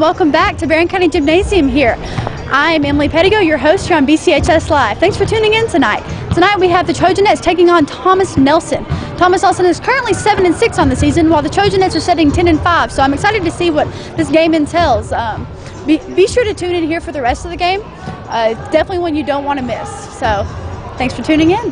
welcome back to Barren County Gymnasium here. I'm Emily Pettigo, your host here on BCHS Live. Thanks for tuning in tonight. Tonight we have the Trojanettes taking on Thomas Nelson. Thomas Nelson is currently 7-6 on the season, while the Trojanettes are sitting 10-5. So I'm excited to see what this game entails. Be sure to tune in here for the rest of the game. Definitely one you don't want to miss. So thanks for tuning in.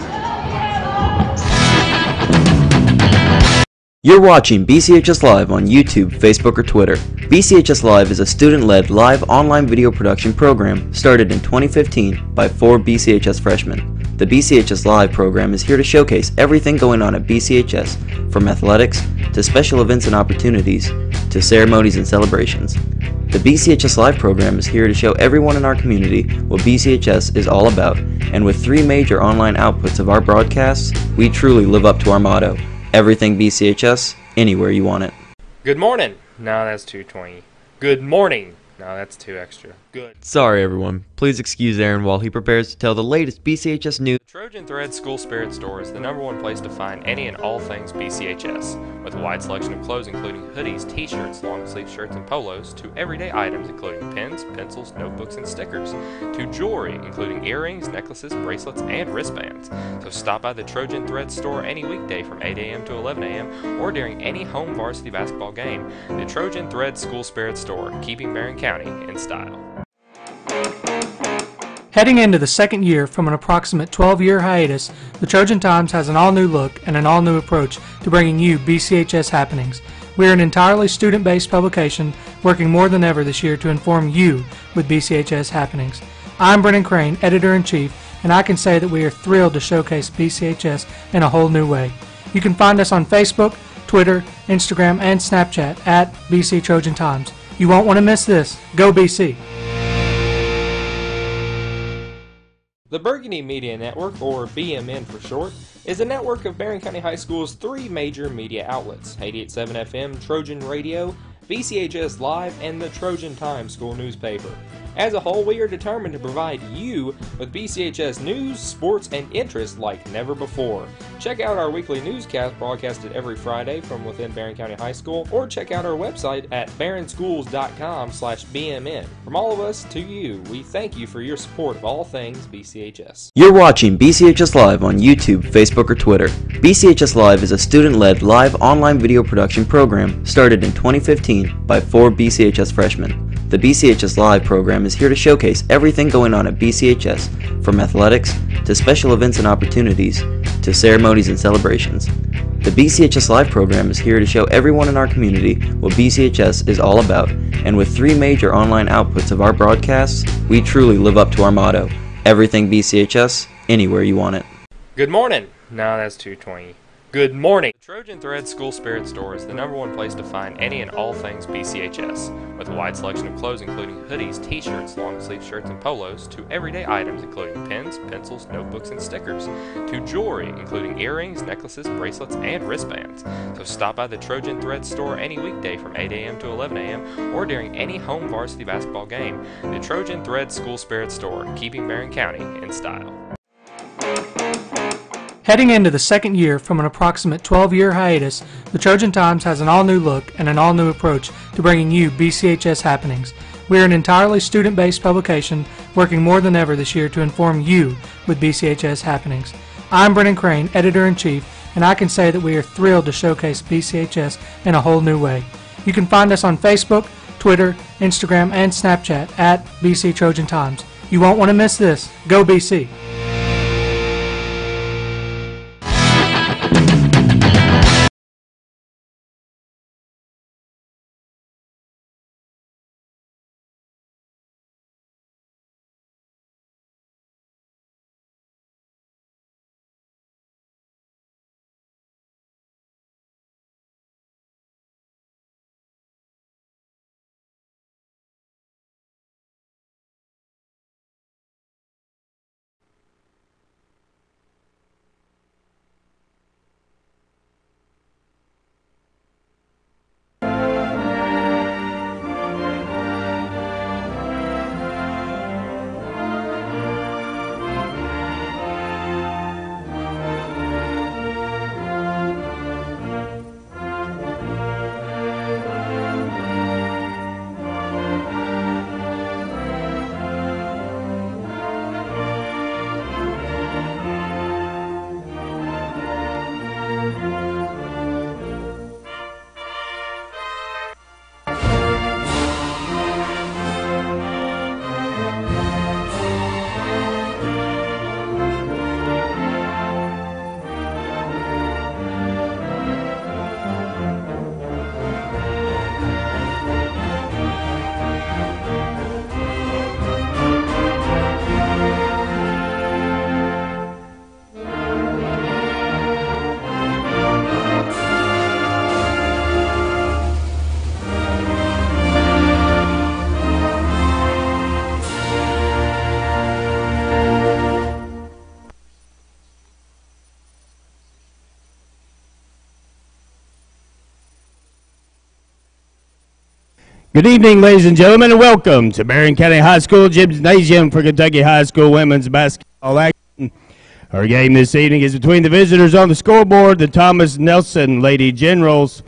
You're watching BCHS Live on YouTube, Facebook, or Twitter. BCHS Live is a student-led live online video production program started in 2015 by 4 BCHS freshmen. The BCHS Live program is here to showcase everything going on at BCHS, from athletics to special events and opportunities to ceremonies and celebrations. The BCHS Live program is here to show everyone in our community what BCHS is all about, and with 3 major online outputs of our broadcasts, we truly live up to our motto: everything BCHS, anywhere you want it. Good morning. No, that's 220. Good morning. No, that's 2 extra. Good. Sorry everyone, please excuse Aaron while he prepares to tell the latest BCHS news. The Trojan Thread School Spirit Store is the #1 place to find any and all things BCHS, with a wide selection of clothes including hoodies, t-shirts, long sleeve shirts, and polos, to everyday items including pens, pencils, notebooks, and stickers, to jewelry including earrings, necklaces, bracelets, and wristbands. So stop by the Trojan Thread Store any weekday from 8 a.m. to 11 a.m. or during any home varsity basketball game. The Trojan Thread School Spirit Store, keeping Barren County in style. Heading into the second year from an approximate 12-year hiatus, the Trojan Times has an all-new look and an all-new approach to bringing you BCHS happenings. We are an entirely student-based publication working more than ever this year to inform you with BCHS happenings. I'm Brennan Crane, Editor-in-Chief, and I can say that we are thrilled to showcase BCHS in a whole new way. You can find us on Facebook, Twitter, Instagram, and Snapchat at BC Trojan Times. You won't want to miss this. Go BC! The Burgundy Media Network, or BMN for short, is a network of Barren County High School's 3 major media outlets: 88.7 FM, Trojan Radio, BCHS Live, and the Trojan Times school newspaper. As a whole, we are determined to provide you with BCHS news, sports, and interests like never before. Check out our weekly newscast broadcasted every Friday from within Barren County High School, or check out our website at barrenschools.com/BMN. From all of us to you, we thank you for your support of all things BCHS. You're watching BCHS Live on YouTube, Facebook, or Twitter. BCHS Live is a student-led live online video production program started in 2015 by 4 BCHS freshmen. The BCHS Live program is here to showcase everything going on at BCHS, from athletics to special events and opportunities to ceremonies and celebrations. The BCHS Live program is here to show everyone in our community what BCHS is all about, and with 3 major online outputs of our broadcasts, we truly live up to our motto: everything BCHS, anywhere you want it. Good morning. No, that's 220. Good morning. The Trojan Thread School Spirit Store is the #1 place to find any and all things BCHS, with a wide selection of clothes including hoodies, t-shirts, long sleeve shirts, and polos, to everyday items including pens, pencils, notebooks, and stickers, to jewelry including earrings, necklaces, bracelets, and wristbands. So stop by the Trojan Thread Store any weekday from 8 a.m. to 11 a.m. or during any home varsity basketball game. The Trojan Thread School Spirit Store, keeping Barren County in style. Heading into the second year from an approximate 12-year hiatus, the Trojan Times has an all-new look and an all-new approach to bringing you BCHS happenings. We are an entirely student-based publication working more than ever this year to inform you with BCHS happenings. I'm Brennan Crane, Editor-in-Chief, and I can say that we are thrilled to showcase BCHS in a whole new way. You can find us on Facebook, Twitter, Instagram, and Snapchat at BC Trojan Times. You won't want to miss this. Go BC! Good evening, ladies and gentlemen, and welcome to Barren County High School Gymnasium for Kentucky High School women's basketball action. Our game this evening is between the visitors on the scoreboard, the Thomas Nelson Lady Generals,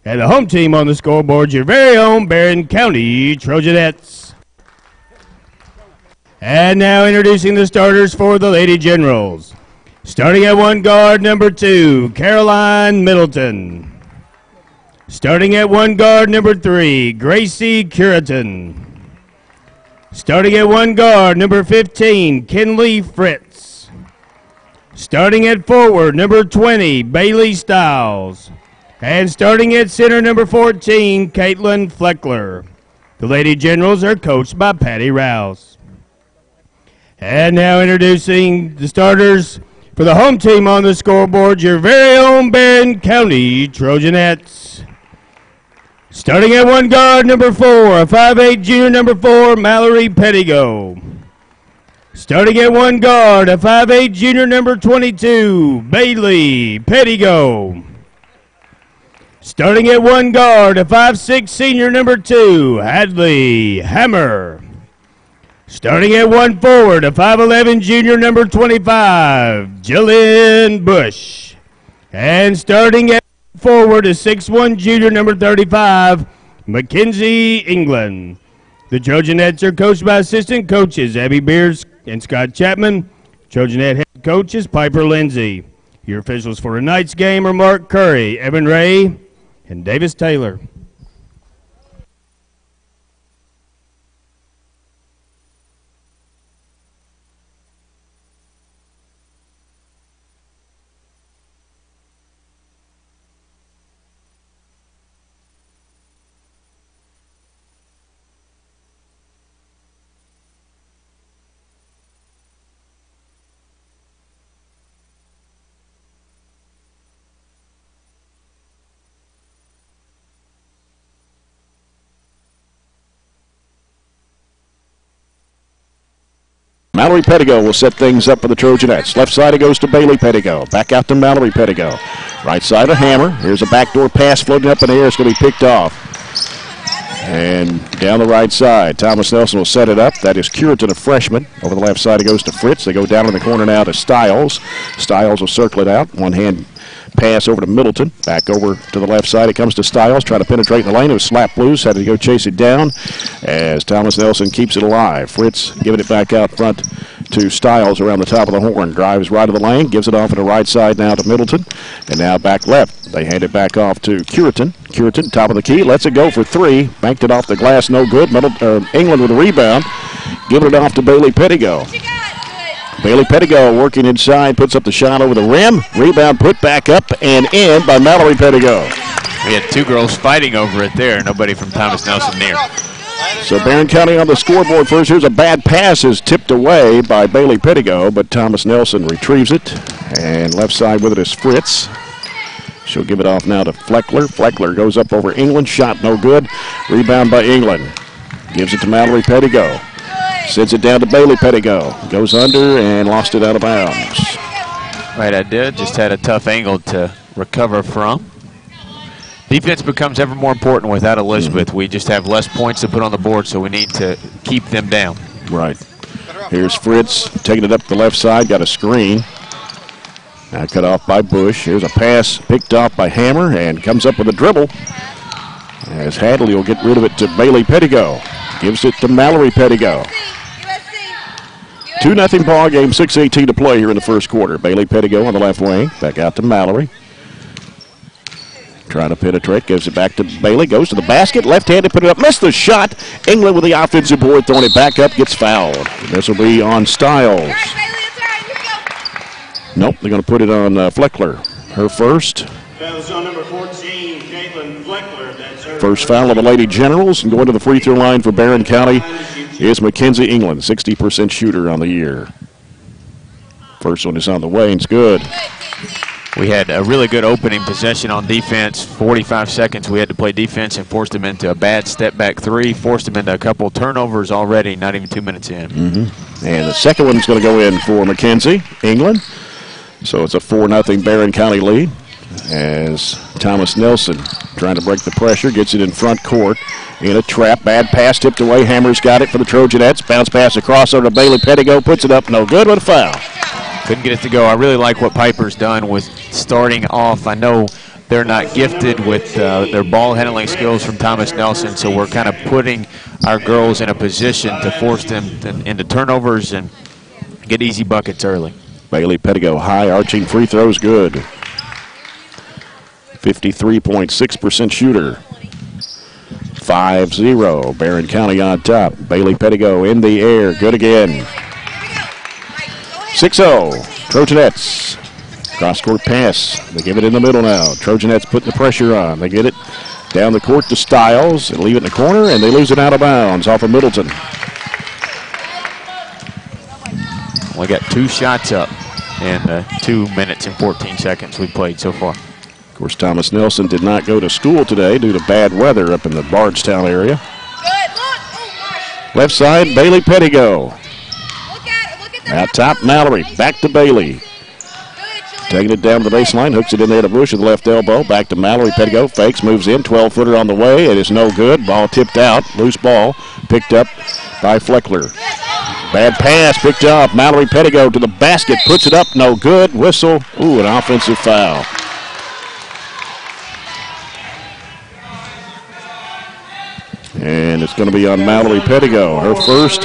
and the home team on the scoreboard, your very own Barren County Trojanettes. And now introducing the starters for the Lady Generals. Starting at one guard, number 2, Caroline Middleton. Starting at one guard, number 3, Gracie Curitan. Starting at one guard, number 15, Kinley Fritz. Starting at forward, number 20, Bailey Stiles. And starting at center, number 14, Caitlin Fleckler. The Lady Generals are coached by Patty Rouse. And now introducing the starters for the home team on the scoreboard, your very own Barren County Trojanettes. Starting at one guard, number 4, a 5'8" junior, number 4, Mallory Pettigo. Starting at one guard, a 5'8" junior, number 22, Bailey Pettigo. Starting at one guard, a 5'6" senior, number 2, Hadley Hammer. Starting at one forward, a 5'11" junior, number 25, Jillian Bush. And starting at forward, a 6'1" junior, number 35, Mackenzie England. The Trojanettes are coached by assistant coaches Abby Beers and Scott Chapman. Trojanette head coach is Piper Lindsay. Your officials for tonight's game are Mark Curry, Evan Ray, and Davis Taylor. Mallory Pettigo will set things up for the Trojanettes. Left side it goes to Bailey Pettigo. Back out to Mallory Pettigo. Right side a Hammer. Here's a backdoor pass floating up in the air. It's going to be picked off. And down the right side, Thomas Nelson will set it up. That is Curitan, a freshman. Over the left side it goes to Fritz. They go down in the corner now to Stiles. Stiles will circle it out. One hand pass over to Middleton. Back over to the left side. It comes to Stiles. Trying to penetrate in the lane. It was slapped loose. Had to go chase it down as Thomas Nelson keeps it alive. Fritz giving it back out front to Stiles around the top of the horn. Drives right of the lane. Gives it off to the right side now to Middleton. And now back left. They hand it back off to Curitan. Curitan, top of the key. Lets it go for 3. Banked it off the glass. No good. England with a rebound. Giving it off to Bailey Pettigo. Bailey Pettigo working inside, puts up the shot over the rim. Rebound put back up and in by Mallory Pettigo. We had two girls fighting over it there. Nobody from Thomas Nelson near. So Barren County on the scoreboard first. Here's a bad pass is tipped away by Bailey Pettigo, but Thomas Nelson retrieves it. And left side with it is Fritz. She'll give it off now to Fleckler. Fleckler goes up over England. Shot no good. Rebound by England. Gives it to Mallory Pettigo. Sends it down to Bailey Pettigo. Goes under and lost it out of bounds. Right, I did. Just had a tough angle to recover from. Defense becomes ever more important without Elizabeth. We just have less points to put on the board, so we need to keep them down. Right. Here's Fritz taking it up the left side. Got a screen. Now cut off by Bush. Here's a pass picked off by Hammer and comes up with a dribble. As Hadley will get rid of it to Bailey Pettigo. Gives it to Mallory Pettigo. 2-0 ball game, 6:18 to play here in the first quarter. Bailey Pettigo on the left wing. Back out to Mallory. Trying to penetrate. Gives it back to Bailey. Goes to the basket. Left-handed, put it up. Missed the shot. England with the offensive board. Throwing it back up. Gets fouled. This will be on Stiles. Nope, they're going to put it on Fleckler. Her first. Foul's on number 14, Caitlin Fleckler. That's her First foul of the Lady Generals. And going to the free throw line for Barren County is Mackenzie England, 60% shooter on the year. First one is on the way, and it's good. We had a really good opening possession on defense. 45 seconds we had to play defense and forced them into a bad step back 3. Forced them into a couple turnovers already, not even 2 minutes in. And the second one's going to go in for Mackenzie England. So it's a 4-0 Barren County lead as Thomas Nelson trying to break the pressure, gets it in front court. In a trap, bad pass tipped away. Hammer's got it for the Trojanettes. Bounce pass across over to Bailey Pettigo, puts it up, no good with a foul. Couldn't get it to go. I really like what Piper's done with starting off. I know they're not gifted with their ball handling skills from Thomas Nelson, so we're kind of putting our girls in a position to force them into turnovers and get easy buckets early. Bailey Pettigo, high arching free throws, good. 53.6% shooter. 5-0, Barren County on top. Bailey Pettigo in the air, good again. 6-0, Trojanettes. Cross-court pass. They give it in the middle now. Trojanettes putting the pressure on. They get it down the court to Stiles and leave it in the corner, and they lose it out of bounds off of Middleton. We got 2 shots up in the 2 minutes and 14 seconds we've played so far. Of course, Thomas Nelson did not go to school today due to bad weather up in the Bardstown area. Left side, Bailey Pettigo. Out top, Mallory. Back to Bailey. Taking it down to the baseline, hooks it in there to Bush with the left elbow. Back to Mallory Pettigo. Fakes, moves in. 12-footer on the way. It is no good. Ball tipped out. Loose ball. Picked up by Fleckler. Bad pass, picked up. Mallory Pettigo to the basket. Puts it up. No good. Whistle. Ooh, an offensive foul. And it's going to be on Mallory Pettigo. Her first,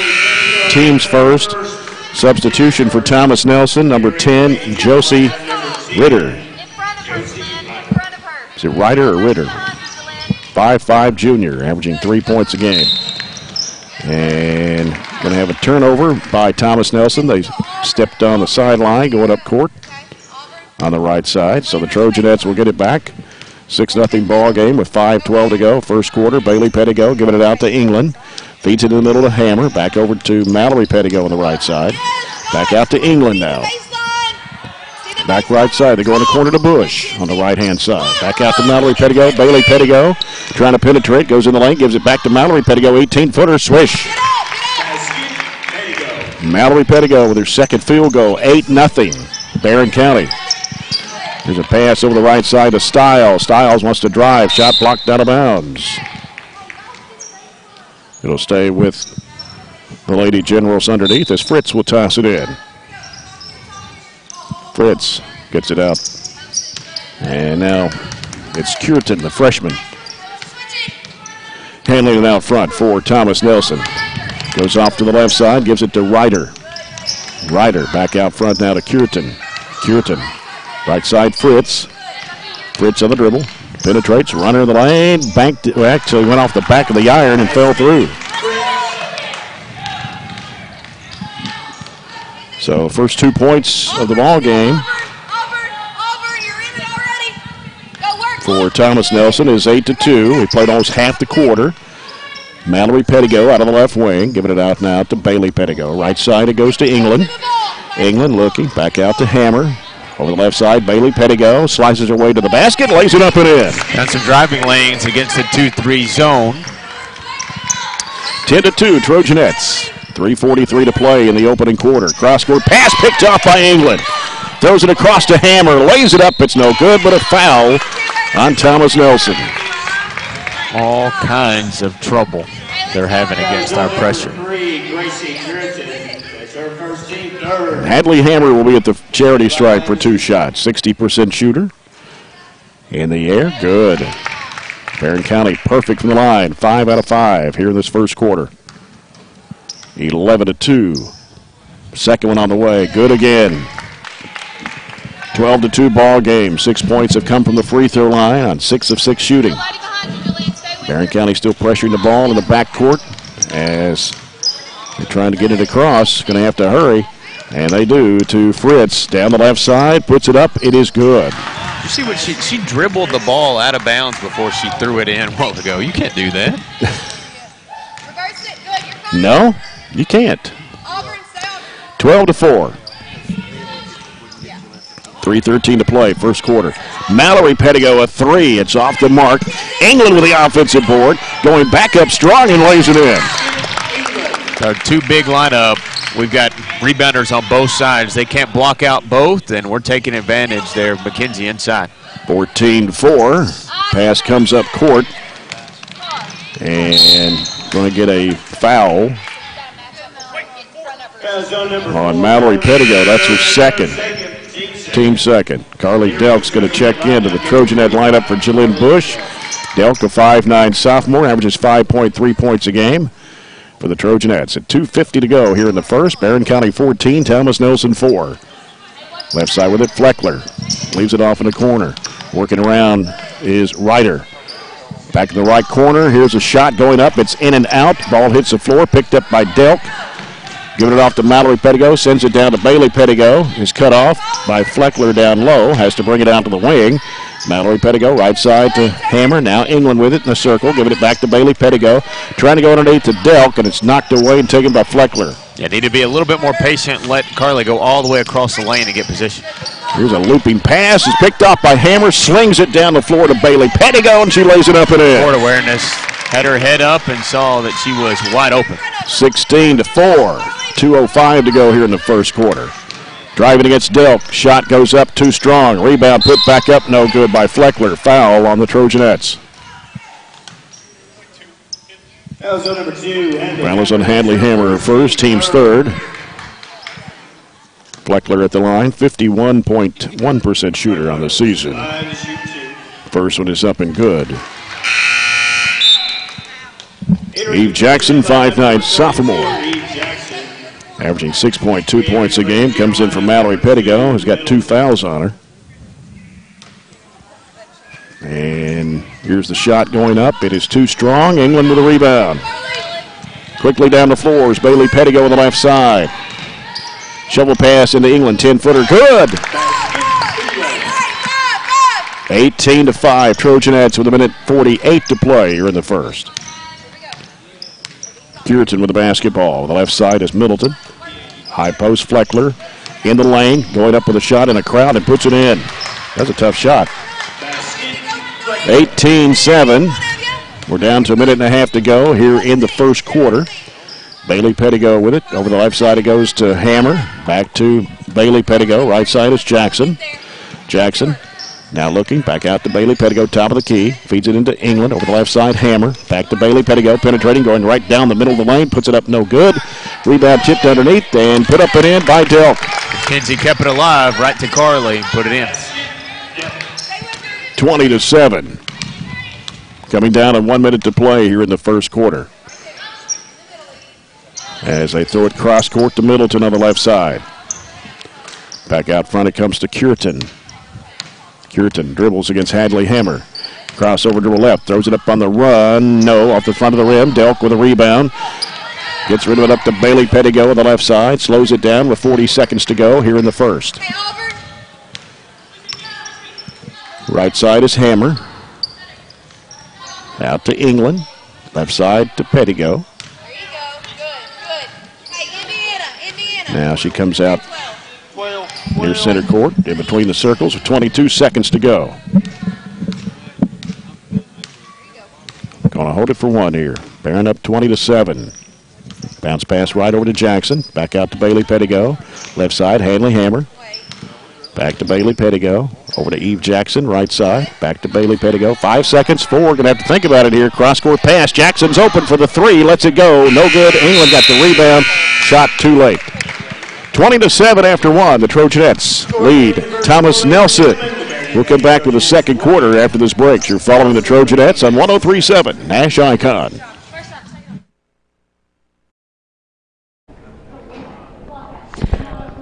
team's first. Substitution for Thomas Nelson, number 10, Josie Ritter. Is it Ryder or Ritter? 5'5" junior, averaging 3 points a game. And going to have a turnover by Thomas Nelson. They stepped on the sideline, going up court on the right side. So the Trojanettes will get it back. 6-0 ball game with 5:12 to go. First quarter, Bailey Pettigo giving it out to England. Feeds it in the middle to Hammer. Back over to Mallory Pettigo on the right side. Back out to England now. Back right side. They go in the corner to Bush on the right-hand side. Back out to Mallory Pettigo. Bailey Pettigo trying to penetrate. Goes in the lane. Gives it back to Mallory Pettigo. 18-footer. Swish. Mallory Pettigo with her second field goal. 8-0. Barren County. There's a pass over the right side to Stiles. Stiles wants to drive. Shot blocked out of bounds. It'll stay with the Lady Generals underneath as Fritz will toss it in. Fritz gets it out. And now it's Curtin, the freshman, handling it out front for Thomas Nelson. Goes off to the left side, gives it to Ryder. Ryder back out front now to Curtin. Curtin, right side Fritz. Fritz on the dribble. Penetrates, runner in the lane, banked it, well, actually went off the back of the iron and fell through. So first 2 points of the ball game for Thomas Nelson is 8-2. He played almost half the quarter. Mallory Pettigo out of the left wing, giving it out now to Bailey Pettigo. Right side it goes to England. England looking, back out to Hammer. Over the left side, Bailey Pettigo slices her way to the basket, lays it up and in. Got some driving lanes against the 2-3 zone. 10-2, Trojanettes. 3:43 to play in the opening quarter. Cross-court pass picked off by England. Throws it across to Hammer, lays it up. It's no good, but a foul on Thomas Nelson. All kinds of trouble they're having against our pressure. Hadley Hammer will be at the charity stripe for 2 shots. 60% shooter. In the air, good. Barren County perfect from the line. 5 out of 5 here in this first quarter. 11-2. Second one on the way, good again. 12-2 ball game. 6 points have come from the free throw line on 6 of 6 shooting. Barren County still pressuring the ball in the backcourt as they're trying to get it across. Going to have to hurry. And they do to Fritz. Down the left side, puts it up. It is good. You see what she dribbled the ball out of bounds before she threw it in a while ago. You can't do that. No, you can't. 12-4. 3:13 to play, first quarter. Mallory Pettigo a 3. It's off the mark. England with the offensive board. Going back up strong and lays it in. Our 2 big lineup. We've got rebounders on both sides. They can't block out both, and we're taking advantage there. McKenzie inside. 14-4. Pass comes up court. And going to get a foul on Mallory Pettigo. That's her second. Team second. Carly Delk's going to check into the Trojanet lineup for Jalynn Bush. Delk, a 5'9" sophomore, averages 5.3 points a game for the Trojanettes. At 2:50 to go here in the first. Barren County 14, Thomas Nelson 4. Left side with it, Fleckler. Leaves it off in the corner. Working around is Ryder. Back in the right corner. Here's a shot going up. It's in and out. Ball hits the floor. Picked up by Delk. Giving it off to Mallory Pettigo. Sends it down to Bailey Pettigo. Is cut off by Fleckler down low. Has to bring it out to the wing. Mallory Pettigo, right side to Hammer. Now England with it in a circle. Giving it back to Bailey Pettigo. Trying to go underneath to Delk, and it's knocked away and taken by Fleckler. Yeah, need to be a little bit more patient. Let Carly go all the way across the lane and get position. Here's a looping pass. It's picked up by Hammer. Slings it down the floor to Bailey Pettigo, and she lays it up and in. Court awareness. Had her head up and saw that she was wide open. 16-4. 2:05 to go here in the first quarter. Driving against Delk. Shot goes up too strong. Rebound put back up. No good by Fleckler. Foul on the Trojanettes. Malazan Hadley Hammer first. Team's third. Fleckler at the line. 51.1% shooter on the season. First one is up and good. Eve Jackson, 5'9" sophomore. Averaging 6.2 points a game. Comes in from Mallory Pettigo, who's got 2 fouls on her. And here's the shot going up. It is too strong. England with a rebound. Quickly down the floor is Bailey Pettigo on the left side. Shovel pass into England. 10-footer. Good! 18-5. Trojanettes with 1:48 to play here in the first. Cureton with the basketball. The left side is Middleton. High post, Fleckler in the lane, going up with a shot in a crowd and puts it in. That's a tough shot. 18-7. We're down to 1.5 to go here in the first quarter. Bailey Pettigo with it. Over the left side it goes to Hammer. Back to Bailey Pettigo. Right side is Jackson. Jackson now looking, back out to Bailey Pettigo, top of the key. Feeds it into England, over the left side, Hammer. Back to Bailey Pettigo, penetrating, going right down the middle of the lane. Puts it up, no good. Rebound tipped underneath and put up and in by Delk. Kinsey kept it alive, right to Carly, and put it in. 20-7. Coming down in 1 minute to play here in the first quarter. As they throw it cross court to Middleton on the left side. Back out front it comes to Cureton. Cureton dribbles against Hadley Hammer. Crossover to the left, throws it up on the run. No, off the front of the rim. Delk with a rebound. Gets rid of it up to Bailey Pettigo on the left side. Slows it down with 40 seconds to go here in the first. Right side is Hammer. Out to England. Left side to Pettigo. Now she comes out near center court, in between the circles, with 22 seconds to go. Gonna hold it for one here. Barren up 20-7. Bounce pass right over to Jackson. Back out to Bailey Pettigo. Left side, Hadley Hammer. Back to Bailey Pettigo. Over to Eve Jackson, right side. Back to Bailey Pettigo. 5 seconds, 4. Gonna have to think about it here. Cross-court pass. Jackson's open for the 3. Lets it go. No good. England got the rebound. Shot too late. 20-7 after 1. The Trojanettes lead Thomas Nelson. We'll come back with the second quarter after this break. You're following the Trojanettes on 103.7 Nash Icon.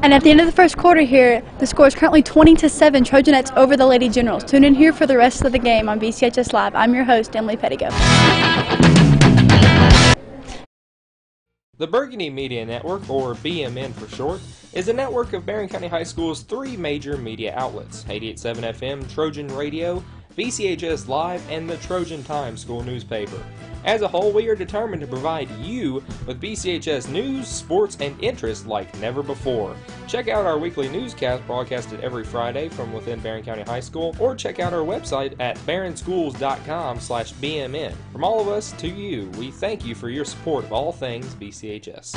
And at the end of the first quarter here, the score is currently 20-7, Trojanettes over the Lady Generals. Tune in here for the rest of the game on BCHS Live. I'm your host, Emily Pettigo. The Burgundy Media Network, or BMN for short, is a network of Barren County High School's 3 major media outlets: 88.7 FM, Trojan Radio, BCHS Live, and the Trojan Times school newspaper. As a whole, we are determined to provide you with BCHS news, sports, and interests like never before. Check out our weekly newscast broadcasted every Friday from within Barren County High School, or check out our website at barrenschools.com/BMN. From all of us to you, we thank you for your support of all things BCHS.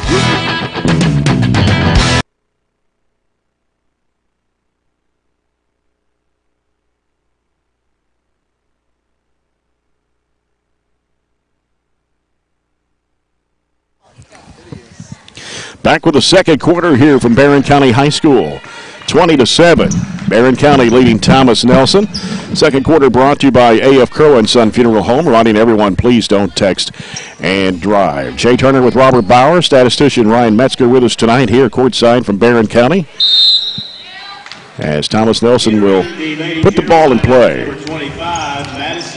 Back with the second quarter here from Barren County High School. 20-7. Barren County leading Thomas Nelson. Second quarter brought to you by A.F. Crow & Son Funeral Home. Reminding everyone, please don't text and drive. Jay Turner with Robert Bauer. Statistician Ryan Metzger with us tonight here courtside from Barren County. As Thomas Nelson will put the ball in play.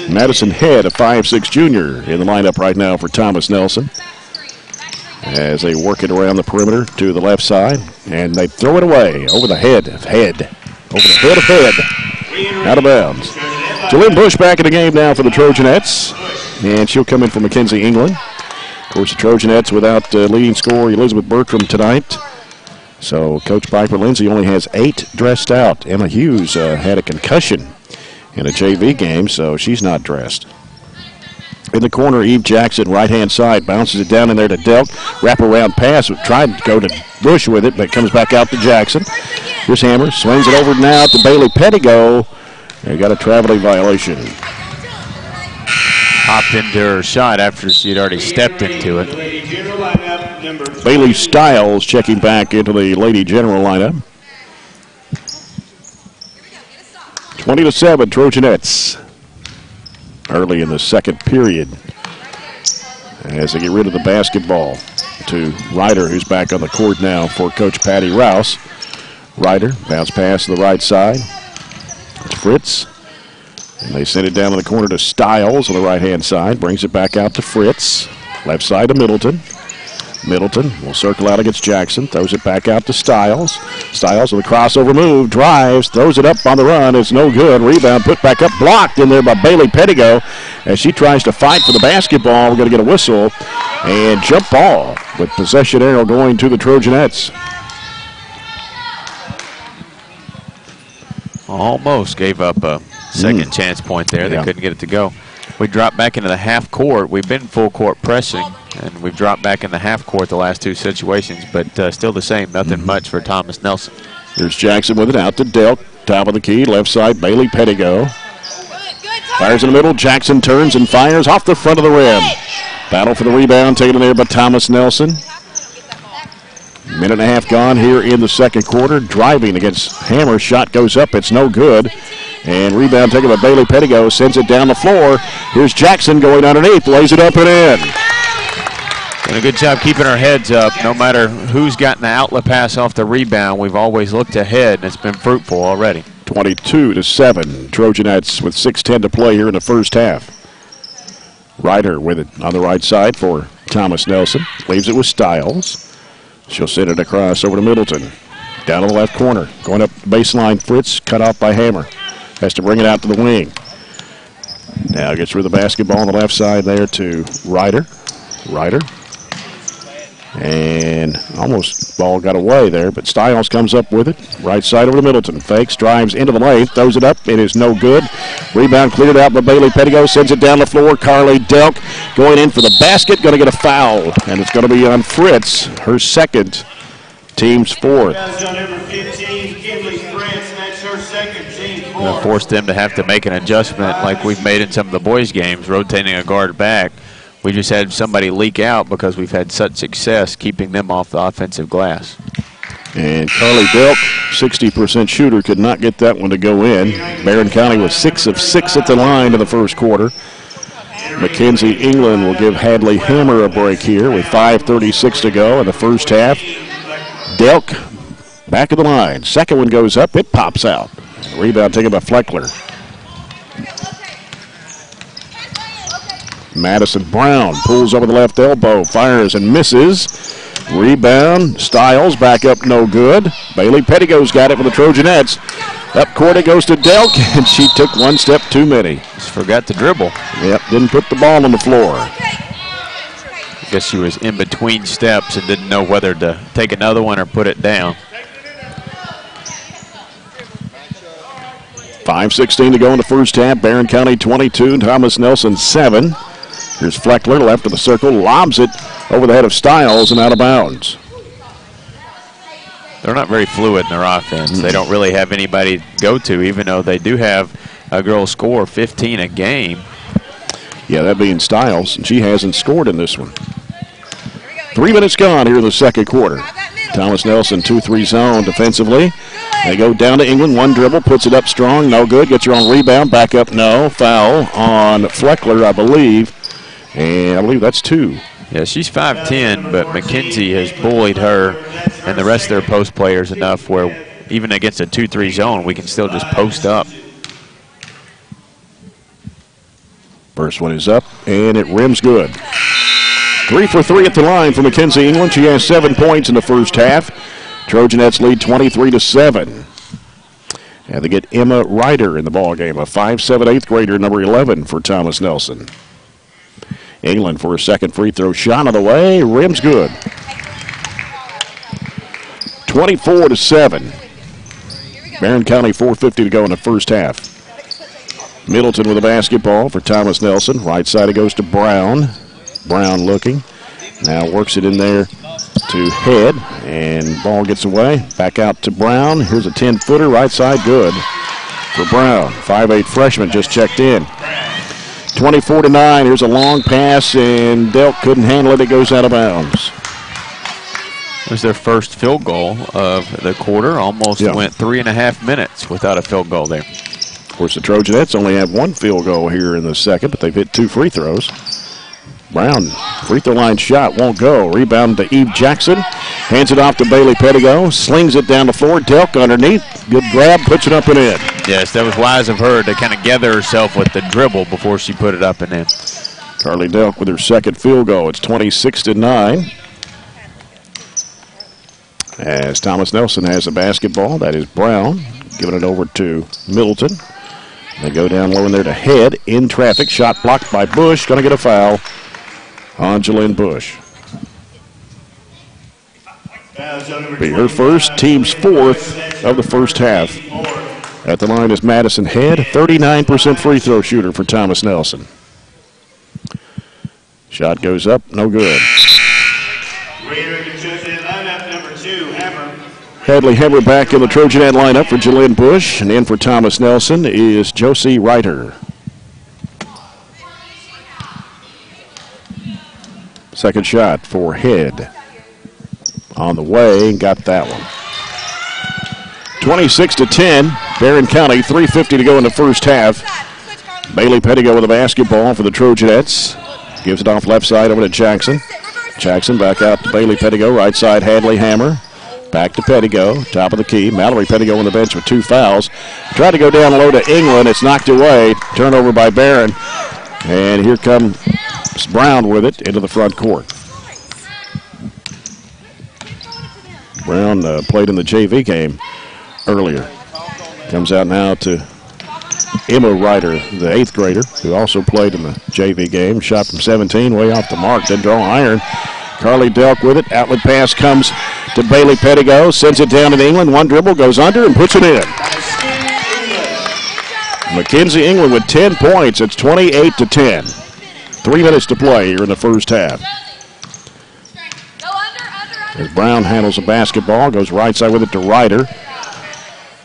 Madison Head, a 5'6" junior, in the lineup right now for Thomas Nelson. As they work it around the perimeter to the left side. And they throw it away over the head of Head. Over the head of Head. Out of bounds. Jalynn Bush back in the game now for the Trojanettes. And she'll come in for Mackenzie England. Of course, the Trojanettes without leading scorer Elizabeth Bertram tonight. So Coach Piper Lindsay only has 8 dressed out. Emma Hughes had a concussion in a JV game, so she's not dressed. In the corner, Eve Jackson, right-hand side, bounces it down in there to Delk. Wrap-around pass, tried to go to Bush with it, but comes back out to Jackson. Here's Hammer, swings it over now to Bailey Pettigo. They got a traveling violation. Hopped into her shot after she had already stepped into it. Bailey Stiles checking back into the Lady General lineup. 20-7, Trojanettes. Early in the second period as they get rid of the basketball to Ryder, who's back on the court now for Coach Patty Rouse. Ryder, bounce pass to the right side. It's Fritz. And they send it down in the corner to Stiles on the right-hand side. Brings it back out to Fritz. Left side to Middleton. Middleton will circle out against Jackson. Throws it back out to Stiles. Stiles with a crossover move. Drives. Throws it up on the run. It's no good. Rebound put back up. Blocked in there by Bailey Pettigo as she tries to fight for the basketball. We're going to get a whistle. And jump ball with possession arrow going to the Trojanettes. Almost gave up a second chance point there. They couldn't get it to go. We dropped back into the half court. We've been full court pressing, and we've dropped back in the half court the last 2 situations, but still the same. Nothing much for Thomas Nelson. There's Jackson with it out to Delk. Top of the key, left side, Bailey Pettigo. Fires in the middle. Jackson turns and fires off the front of the rim. Battle for the rebound taken in there by Thomas Nelson. Minute and a half gone here in the second quarter. Driving against Hammer. Shot goes up. It's no good. And rebound taken by Bailey Pettigo. Sends it down the floor. Here's Jackson going underneath. Lays it up and in. Doing a good job keeping our heads up. No matter who's gotten the outlet pass off the rebound, we've always looked ahead, and it's been fruitful already. 22-7. Trojanettes with 6:10 to play here in the first half. Ryder with it on the right side for Thomas Nelson. Leaves it with Stiles. She'll send it across over to Middleton. Down in the left corner. Going up the baseline, Fritz, cut off by Hammer. Has to bring it out to the wing. Now gets rid of the basketball on the left side there to Ryder. Ryder. And almost ball got away there, but Stiles comes up with it. Right side over to Middleton. Fakes, drives into the lane, throws it up. It is no good. Rebound cleared out by Bailey Pettigo. Sends it down the floor. Carly Delk going in for the basket. Going to get a foul. And it's going to be on Fritz, her second, team's fourth. Going to force them to have to make an adjustment like we've made in some of the boys' games, rotating a guard back. We just had somebody leak out because we've had such success keeping them off the offensive glass. And Carly Delk, 60% shooter, could not get that one to go in. Barren County was 6 of 6 at the line in the first quarter. Mackenzie England will give Hadley Hammer a break here with 5:36 to go in the first half. Delk back of the line. Second one goes up. It pops out. Rebound taken by Fleckler. Madison Brown pulls over the left elbow, fires and misses. Rebound, Stiles back up, no good. Bailey Pettigo's got it for the Trojanettes. Up court it goes to Delk, and she took one step too many. Just forgot to dribble. Yep, didn't put the ball on the floor. I guess she was in between steps and didn't know whether to take another one or put it down. 5:16 to go in the first half. Barren County 22, Thomas Nelson 7. Here's Fleckler, left of the circle, lobs it over the head of Stiles and out of bounds. They're not very fluid in their offense. They don't really have anybody to go to, even though they do have a girl score 15 a game. Yeah, that being Stiles, and she hasn't scored in this one. 3 minutes gone here in the second quarter. Thomas Nelson 2-3 zone defensively. They go down to England. One dribble, puts it up strong. No good. Gets her on rebound. Back up. No. Foul on Fleckler, I believe. And I believe that's 2. Yeah, she's 5'10", but McKenzie has bullied her and the rest of their post players enough where even against a 2-3 zone, we can still just post up. First one is up, and it rims good. 3 for 3 at the line for Mackenzie England. She has 7 points in the first half. Trojanettes lead 23-7. And they get Emma Ryder in the ballgame, a 5'7", 8th grader, number 11 for Thomas Nelson. England for a second free throw shot on the way, rims good. 24-7. Barren County 4:50 to go in the first half. Middleton with a basketball for Thomas Nelson. Right side it goes to Brown. Brown looking. Now works it in there to Head, and ball gets away. Back out to Brown. Here's a 10-footer. Right side good for Brown. 5'8" freshman just checked in. 24-9. Here's a long pass, and Delk couldn't handle it. It goes out of bounds. It was their first field goal of the quarter. Almost went 3.5 minutes without a field goal there. Of course, the Trojanettes only have 1 field goal here in the second, but they've hit 2 free throws. Brown, free throw line shot won't go. Rebound to Eve Jackson. Hands it off to Bailey Pettigo. Slings it down the floor. Delk underneath. Good grab, puts it up and in. Yes, that was wise of her to kind of gather herself with the dribble before she put it up and in. Carly Delk with her second field goal. It's 26-9. As Thomas Nelson has the basketball, that is Brown. Giving it over to Middleton. They go down low in there to Head. In traffic. Shot blocked by Bush. Going to get a foul on Jalynn Bush. Be her first, team's 4th of the first half. At the line is Madison Head, 39% free throw shooter for Thomas Nelson. Shot goes up, no good. Hadley Hammer back in the Trojanette lineup for Jalynn Bush, and in for Thomas Nelson is Josie Reiter. Second shot for Head. On the way, got that one. 26-10, Barren County, 3:50 to go in the first half. Bailey Pettigo with the basketball for the Trojanettes. Gives it off left side over to Jackson. Jackson back out to Bailey Pettigo, right side Hadley Hammer. Back to Pettigo, top of the key. Mallory Pettigo on the bench with 2 fouls. Tried to go down low to England. It's knocked away. Turnover by Barren. And here comes Brown with it into the front court. Brown played in the JV game earlier. Comes out now to Emma Ryder, the 8th grader, who also played in the JV game. Shot from 17, way off the mark. Didn't draw iron. Carly Delk with it. Outlet pass comes to Bailey Pettigo. Sends it down to England. One dribble, goes under and puts it in. Mackenzie England with 10 points. It's 28-10. 3 minutes to play here in the first half. As Brown handles the basketball, goes right side with it to Ryder.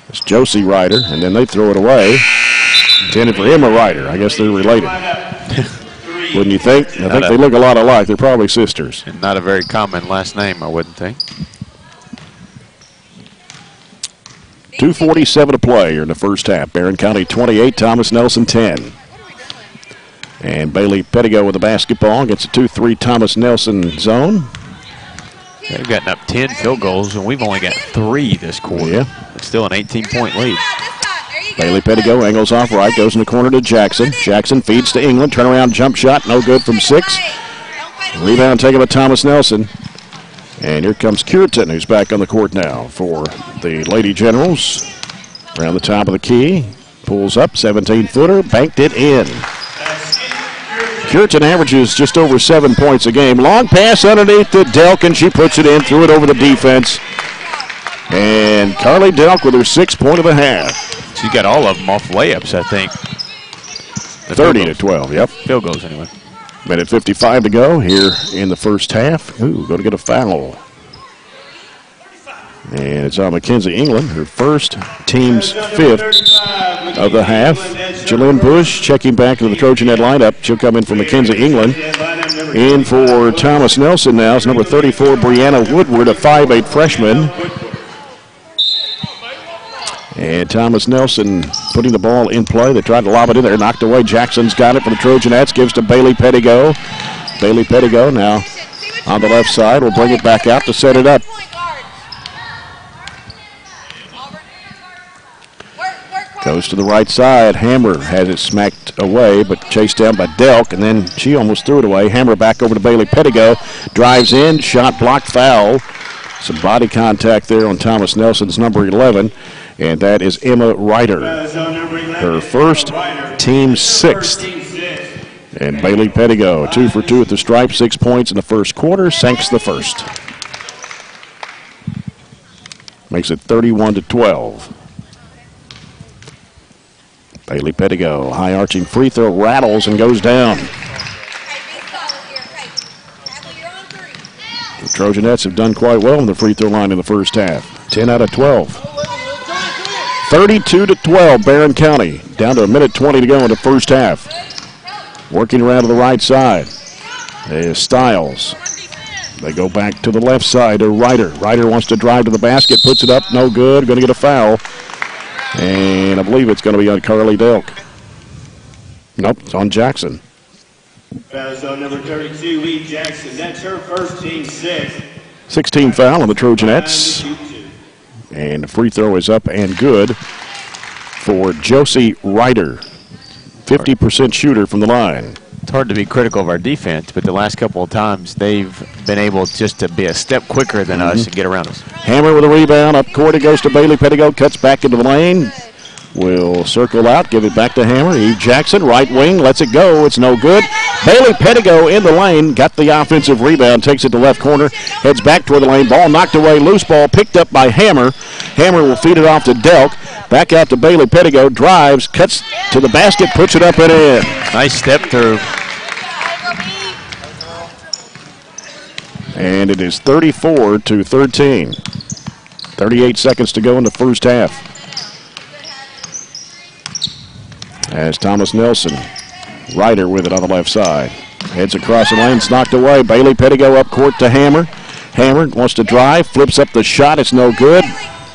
It's Josie Ryder, and then they throw it away. Intended for Emma Ryder. I guess they're related. Wouldn't you think? I think they look a lot alike. They're probably sisters. And not a very common last name, I wouldn't think. 2:47 to play here in the first half. Barren County 28, Thomas Nelson 10. And Bailey Pettigo with the basketball gets a 2-3 Thomas Nelson zone. They've gotten up 10 field goals, and we've only got 3 this quarter. Yeah. It's still an 18-point lead. Bailey Pettigo angles off right, goes in the corner to Jackson. Jackson feeds to England. Turnaround jump shot, no good from 6. Rebound taken by Thomas Nelson. And here comes Cureton, who's back on the court now for the Lady Generals. Around the top of the key. Pulls up, 17-footer, banked it in. Cureton averages just over 7 points a game. Long pass underneath to Delk, and she puts it in, threw it over the defense. And Carly Delk with her 6th point of the half. She's got all of them off layups, I think. 30-12, yep. Field goals, anyway. Minute 55 to go here in the first half. Ooh, going to get a foul. And it's on Mackenzie England, her first, team's 5th of the half. Jalynn Bush checking back into the Trojanet lineup. She'll come in for Mackenzie England. In for Thomas Nelson now is number 34, Brianna Woodward, a 5'8 freshman. And Thomas Nelson putting the ball in play. They tried to lob it in there, knocked away. Jackson's got it for the Trojanettes, gives to Bailey Pettigo. Bailey Pettigo now on the left side will bring it back out to set it up. Goes to the right side. Hammer has it smacked away, but chased down by Delk, and then she almost threw it away. Hammer back over to Bailey Pettigo. Drives in, shot blocked, foul. Some body contact there on Thomas Nelson's number 11, and that is Emma Ryder. Her first, team sixth. And Bailey Pettigo, 2 for 2 at the stripe, 6 points in the first quarter, sinks the first. Makes it 31-12. Bailey Pettigo, high arching free throw, rattles and goes down. The Trojanettes have done quite well on the free throw line in the first half. 10 out of 12. 32-12, Barren County. Down to a minute 20 to go in the first half. Working around to the right side is Stiles. They go back to the left side to Ryder. Ryder wants to drive to the basket, puts it up, no good, going to get a foul. And I believe it's going to be on Carly Delk. Nope, it's on Jackson. Foul on number 32, Lee Jackson. That's her first, team 6. 16 foul on the Trojanettes. And the free throw is up and good for Josie Ryder. 50% shooter from the line. It's hard to be critical of our defense, but the last couple of times they've been able just to be a step quicker than us and get around us. Hammer with a rebound. Up court it goes to Bailey Pettigo. Cuts back into the lane. Will circle out. Give it back to Hammer. Eve Jackson, right wing. Lets it go. It's no good. Bailey Pettigo in the lane. Got the offensive rebound. Takes it to left corner. Heads back toward the lane. Ball knocked away. Loose ball picked up by Hammer. Hammer will feed it off to Delk. Back out to Bailey Pettigo. Drives. Cuts to the basket. Puts it up and in. Nice step through. And it is 34-13. 38 seconds to go in the first half. As Thomas Nelson, Ryder with it on the left side. Heads across the lane, it's knocked away. Bailey Pettigo up court to Hammer. Hammer wants to drive, flips up the shot, it's no good.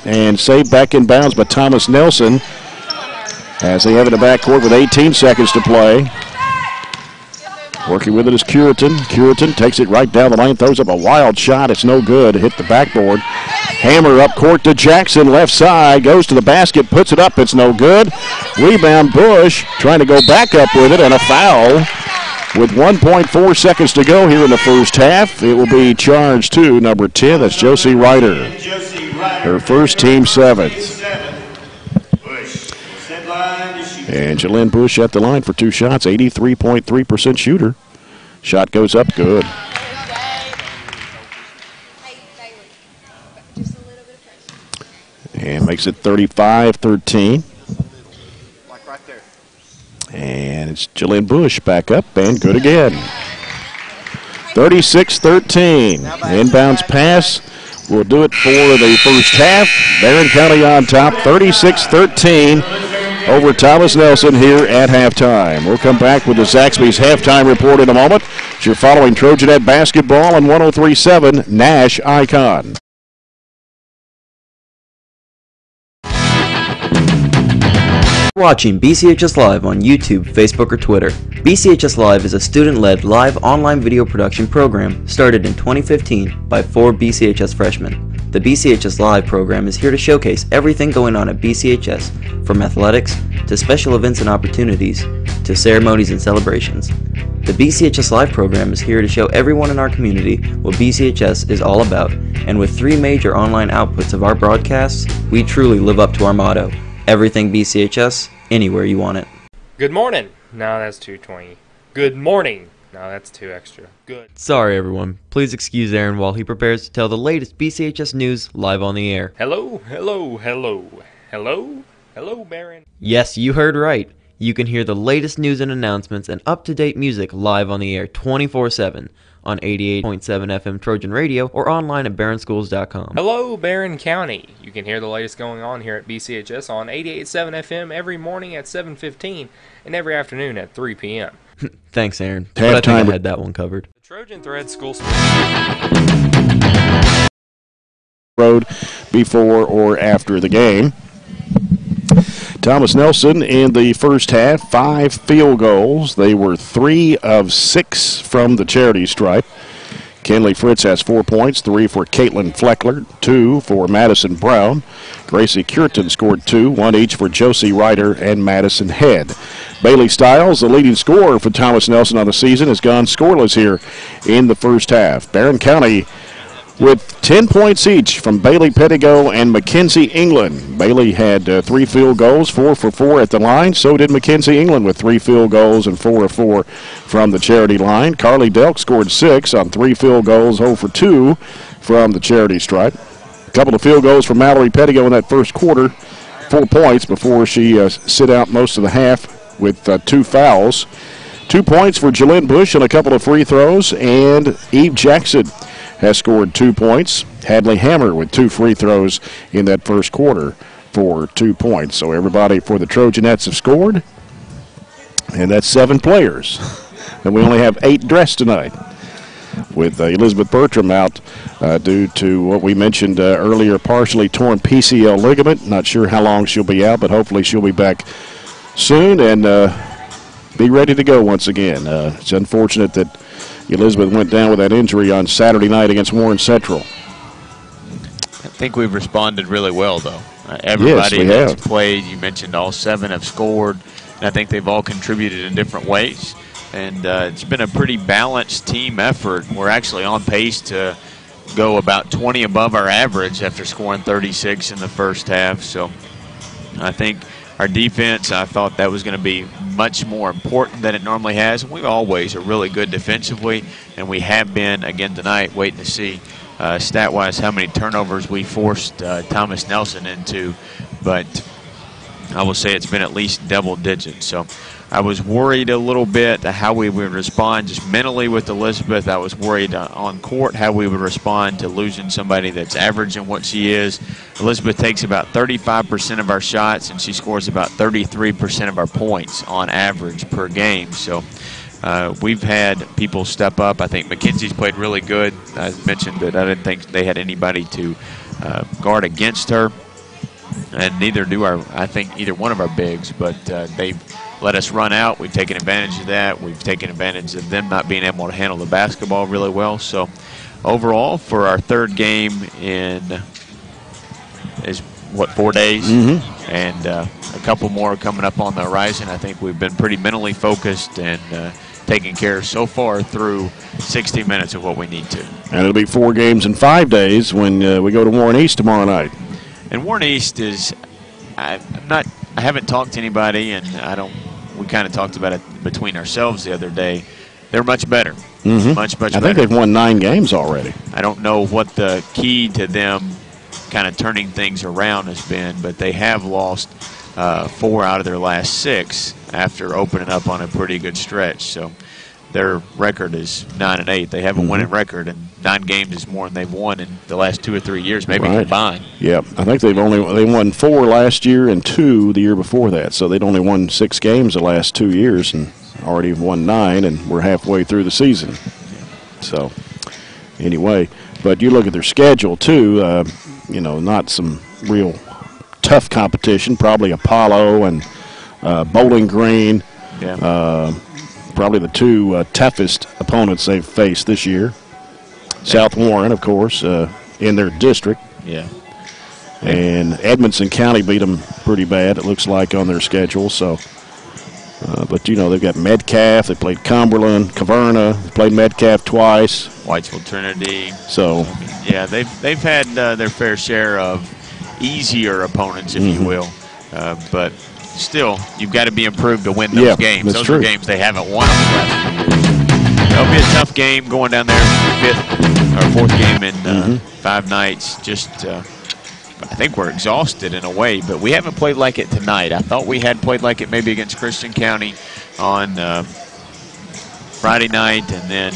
And saved back in bounds by Thomas Nelson. As they have it in the backcourt with 18 seconds to play. Working with it is Curitan. Curitan takes it right down the lane, throws up a wild shot. It's no good. Hit the backboard. Hammer up court to Jackson, left side. Goes to the basket, puts it up. It's no good. Rebound Bush trying to go back up with it, and a foul. With 1.4 seconds to go here in the first half, it will be charged to number 10. That's Josie Ryder. Her first, team 7th. And Jalynn Bush at the line for 2 shots, 83.3% shooter. Shot goes up, good. And makes it 35-13. And it's Jalynn Bush back up and good again. 36-13. Inbounds pass will do it for the first half. Barren County on top, 36-13. Over Thomas Nelson here at halftime. We'll come back with the Zaxby's halftime report in a moment. You're following Trojanet basketball on 103.7 Nash Icon. Watching BCHS Live on YouTube, Facebook, or Twitter. BCHS Live is a student-led live online video production program started in 2015 by 4 BCHS freshmen. The BCHS Live program is here to showcase everything going on at BCHS, from athletics to special events and opportunities to ceremonies and celebrations. The BCHS Live program is here to show everyone in our community what BCHS is all about, and with 3 major online outputs of our broadcasts, we truly live up to our motto, everything BCHS, anywhere you want it. Good morning. No, that's 220. Good morning. No, that's 2 extra. Good. Sorry everyone, please excuse Aaron while he prepares to tell the latest BCHS news live on the air. Hello, hello, hello. Hello? Hello, Barren. Yes, you heard right. You can hear the latest news and announcements and up-to-date music live on the air 24/7 on 88.7 FM Trojan Radio or online at barrenschools.com. Hello, Barren County. You can hear the latest going on here at BCHS on 88.7 FM every morning at 7:15 and every afternoon at 3 p.m. Thanks, Aaron. But I think I had that one covered. Trojan Thread School road before or after the game. Thomas Nelson in the first half, 5 field goals. They were 3 of 6 from the charity stripe. Kenley Fritz has 4 points, 3 for Caitlin Fleckler, 2 for Madison Brown. Gracie Curtin scored 2, 1 each for Josie Ryder and Madison Head. Bailey Stiles, the leading scorer for Thomas Nelson on the season, has gone scoreless here in the first half. Barren County with 10 points each from Bailey Pettigo and Mackenzie England. Bailey had 3 field goals, 4 for 4 at the line. So did Mackenzie England with 3 field goals and 4 of 4 from the charity line. Carly Delk scored 6 on 3 field goals, 0 for 2 from the charity stripe. A couple of field goals from Mallory Pettigo in that first quarter, 4 points before she sit out most of the half with 2 fouls. 2 points for Jalynn Bush on a couple of free throws, and Eve Jackson has scored 2 points. Hadley Hammer with 2 free throws in that first quarter for 2 points. So everybody for the Trojanettes have scored, and that's 7 players. And we only have 8 dressed tonight, with Elizabeth Bertram out due to what we mentioned earlier, partially torn PCL ligament. Not sure how long she'll be out, but hopefully she'll be back soon and be ready to go once again. It's unfortunate that Elizabeth went down with that injury on Saturday night against Warren Central. I think we've responded really well, though. Everybody that's played, you mentioned all 7 have scored, and I think they've all contributed in different ways. And it's been a pretty balanced team effort. We're actually on pace to go about 20 above our average after scoring 36 in the first half. So I think our defense, I thought that was going to be much more important than it normally has. We always are really good defensively, and we have been again tonight. Waiting to see stat-wise how many turnovers we forced Thomas Nelson into, but I will say it's been at least double digits. So I was worried a little bit how we would respond just mentally with Elizabeth. I was worried on court how we would respond to losing somebody that's averaging what she is. Elizabeth takes about 35% of our shots, and she scores about 33% of our points on average per game. So we've had people step up. I think Mackenzie's played really good. I mentioned that I didn't think they had anybody to guard against her, and neither do I think either one of our bigs, but they've let us run out. We've taken advantage of that. We've taken advantage of them not being able to handle the basketball really well. So overall, for our third game in 4 days, and a couple more coming up on the horizon, I think we've been pretty mentally focused and taking care so far through 60 minutes of what we need to. And it'll be 4 games in 5 days when we go to Warren East tomorrow night. And Warren East is, I haven't talked to anybody, and we kind of talked about it between ourselves the other day. They're much better. Much better. I think they've won 9 games already. I don't know what the key to them kind of turning things around has been, but they have lost 4 out of their last 6 after opening up on a pretty good stretch. So their record is 9-8. They have a winning record, and 9 games is more than they've won in the last 2 or 3 years, maybe combined. Yeah, I think they won 4 last year and 2 the year before that. So they'd only won 6 games the last 2 years and already won 9, and we're halfway through the season. So anyway, but you look at their schedule too. Not some real tough competition. Probably Apollo and Bowling Green. Yeah. Probably the 2 toughest opponents they've faced this year. South Warren, of course, in their district. Yeah. And Edmonson County beat them pretty bad, it looks like, on their schedule. So, but, they've got Metcalf. They played Cumberland, Caverna. They played Metcalf twice. Whitesville Trinity. So, yeah, they've had their fair share of easier opponents, if you will. But still, you've got to be improved to win those games. Those are games they haven't won in the last few years. It'll be a tough game going down there, 4th game in 5 nights. I think we're exhausted in a way, but we haven't played like it tonight. I thought we had played like it maybe against Christian County on Friday night, and then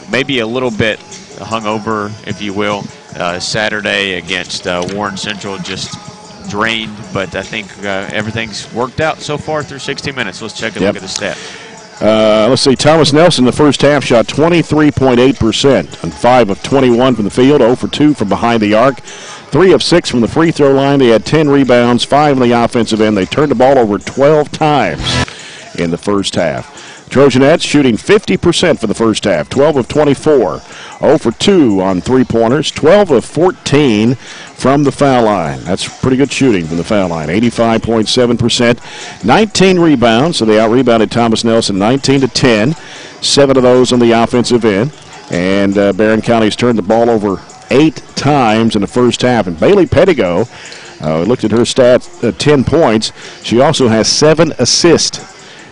maybe a little bit hungover, if you will, Saturday against Warren Central, just drained. But I think everything's worked out so far through 60 minutes. Let's check a look at the stat. Let's see, Thomas Nelson in the first half shot 23.8% on 5 of 21 from the field, 0 for 2 from behind the arc, 3 of 6 from the free throw line. They had 10 rebounds, 5 on the offensive end. They turned the ball over 12 times in the first half. Trojanettes shooting 50% for the first half, 12 of 24, 0 for 2 on three-pointers, 12 of 14 from the foul line. That's pretty good shooting from the foul line, 85.7%, 19 rebounds, so they out-rebounded Thomas Nelson 19-10, 7 of those on the offensive end, and Barren County's turned the ball over 8 times in the first half. And Bailey Pettigo, we looked at her stats, 10 points. She also has 7 assists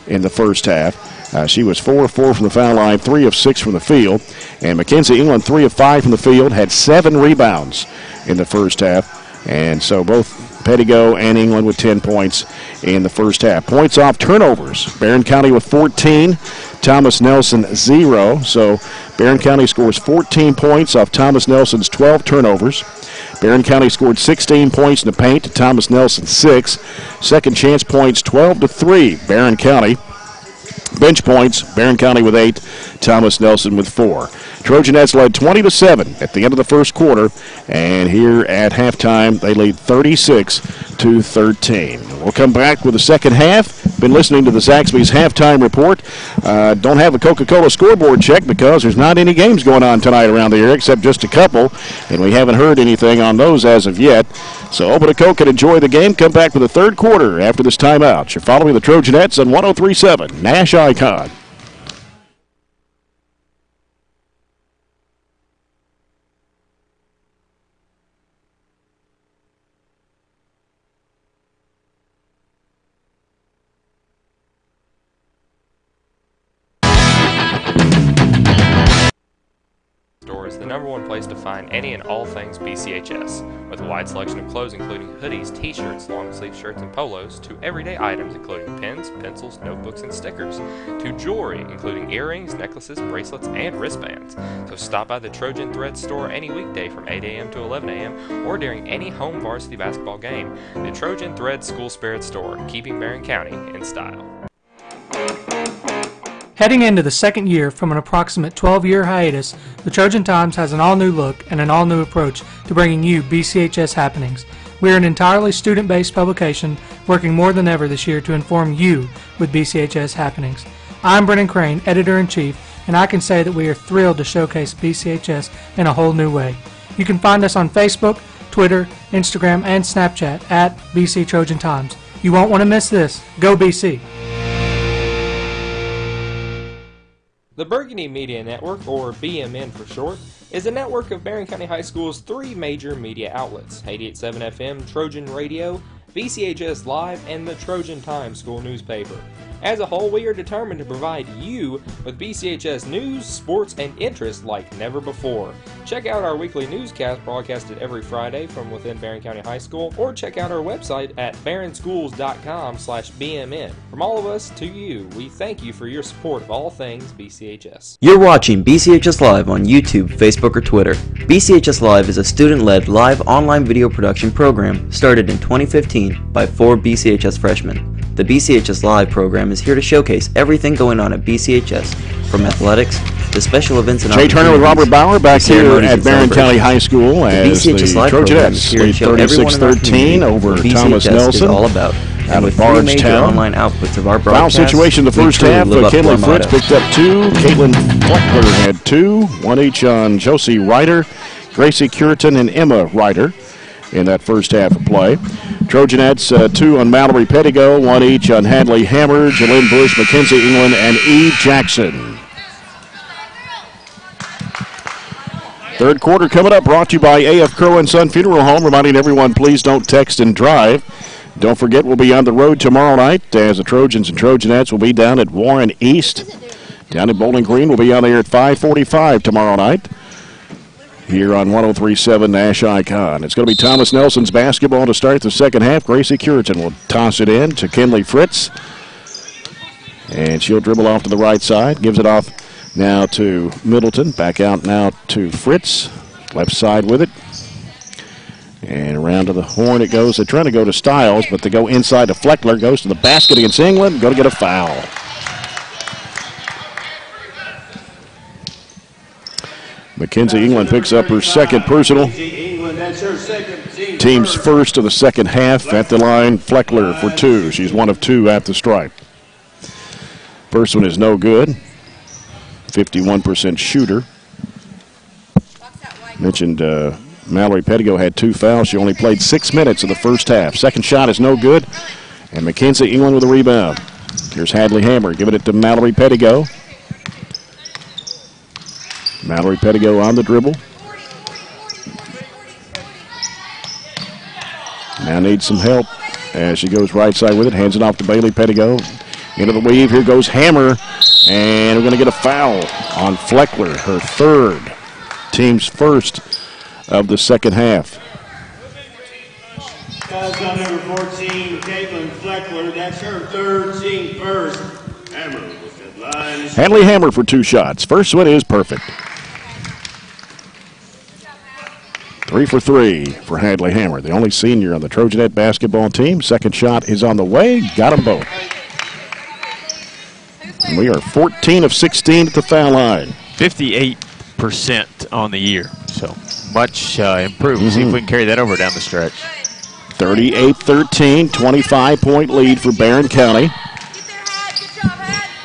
in the first half. She was 4 of 4 from the foul line, 3 of 6 from the field. And Mackenzie England, 3 of 5 from the field, had 7 rebounds in the first half. And so both Pettigo and England with 10 points in the first half. Points off turnovers. Barren County with 14, Thomas Nelson 0. So Barren County scores 14 points off Thomas Nelson's 12 turnovers. Barren County scored 16 points in the paint to Thomas Nelson 6. Second chance points 12-3. Barren County. Bench points, Barren County with 8, Thomas Nelson with 4. Trojanettes led 20-7 at the end of the first quarter, and here at halftime they lead 36-13. We'll come back with the second half. Been listening to the Zaxby's halftime report. Don't have a Coca-Cola scoreboard check because there's not any games going on tonight around the area except just a couple, and we haven't heard anything on those as of yet. So open a Coke and enjoy the game. Come back with the third quarter after this timeout. You're following the Trojanettes on 103.7 Nash Icon. Is the #1 place to find any and all things BCHS, with a wide selection of clothes including hoodies, t-shirts, long-sleeve shirts, and polos, to everyday items including pens, pencils, notebooks, and stickers, to jewelry including earrings, necklaces, bracelets, and wristbands. So stop by the Trojan Thread store any weekday from 8 a.m. to 11 a.m. or during any home varsity basketball game. The Trojan Thread School Spirit Store, keeping Barren County in style. Heading into the second year from an approximate 12-year hiatus, the Trojan Times has an all-new look and an all-new approach to bringing you BCHS happenings. We are an entirely student-based publication working more than ever this year to inform you with BCHS happenings. I'm Brennan Crane, Editor-in-Chief, and I can say that we are thrilled to showcase BCHS in a whole new way. You can find us on Facebook, Twitter, Instagram, and Snapchat at BC Trojan Times. You won't want to miss this. Go BC! The Burgundy Media Network, or BMN for short, is a network of Barren County High School's 3 major media outlets: 88.7 FM, Trojan Radio, BCHS Live, and the Trojan Times school newspaper. As a whole, we are determined to provide you with BCHS news, sports, and interest like never before. Check out our weekly newscast broadcasted every Friday from within Barren County High School, or check out our website at barrenschools.com/BMN. From all of us to you, we thank you for your support of all things BCHS. You're watching BCHS Live on YouTube, Facebook, or Twitter. BCHS Live is a student-led live online video production program started in 2015 by 4 BCHS freshmen. The BCHS Live program is here to showcase everything going on at BCHS, from athletics to special events and Jay Turner with Robert Bauer back here at Barren County High School as the Trojanettes lead 36-13 over Thomas Nelson. All about. Out of Bardstown. Online outputs of our foul situation in the first half. Kinley Fritz picked up 2. Caitlin Fleckler had 2. 1 each on Josie Ryder, Gracie Curtin, and Emma Ryder in that first half of play. Trojanettes 2 on Mallory Pettigo, 1 each on Hadley Hammer, Jalynn Bush, Mackenzie England, and Eve Jackson. Third quarter coming up, brought to you by A.F. Crow & Son Funeral Home, reminding everyone please don't text and drive. Don't forget we'll be on the road tomorrow night as the Trojans and Trojanettes will be down at Warren East. Down at Bowling Green, we'll be on there at 5:45 tomorrow night here on 103.7 Nash Icon. It's going to be Thomas Nelson's basketball to start the second half. Gracie Curtin will toss it in to Kinley Fritz. And she'll dribble off to the right side. Gives it off now to Middleton. Back out now to Fritz. Left side with it. And around to the horn it goes. They're trying to go to Stiles, but they go inside to Fleckler. Goes to the basket against England. Going to get a foul. Mackenzie England picks up her second personal. Team's first of the second half. At the line, Fleckler for 2. She's 1 of 2 at the stripe. First one is no good. 51% shooter. Mentioned Mallory Pettigo had 2 fouls. She only played 6 minutes of the first half. Second shot is no good. And Mackenzie England with a rebound. Here's Hadley Hammer giving it to Mallory Pettigo. Mallory Pettigo on the dribble. Now needs some help as she goes right side with it. Hands it off to Bailey Pettigo. Into the weave. Here goes Hammer. And we're going to get a foul on Fleckler, her third. Team's first of the second half. Fouls on number 14, Caitlin Fleckler. That's her third, team first. Hammer with the line. Hadley Hammer for 2 shots. First one is perfect. 3 for 3 for Hadley Hammer, the only senior on the Trojanet basketball team. Second shot is on the way. Got them both. And we are 14 of 16 at the foul line. 58% on the year, so much improved. See if we can carry that over down the stretch. 38-13, 25-point lead for Barren County.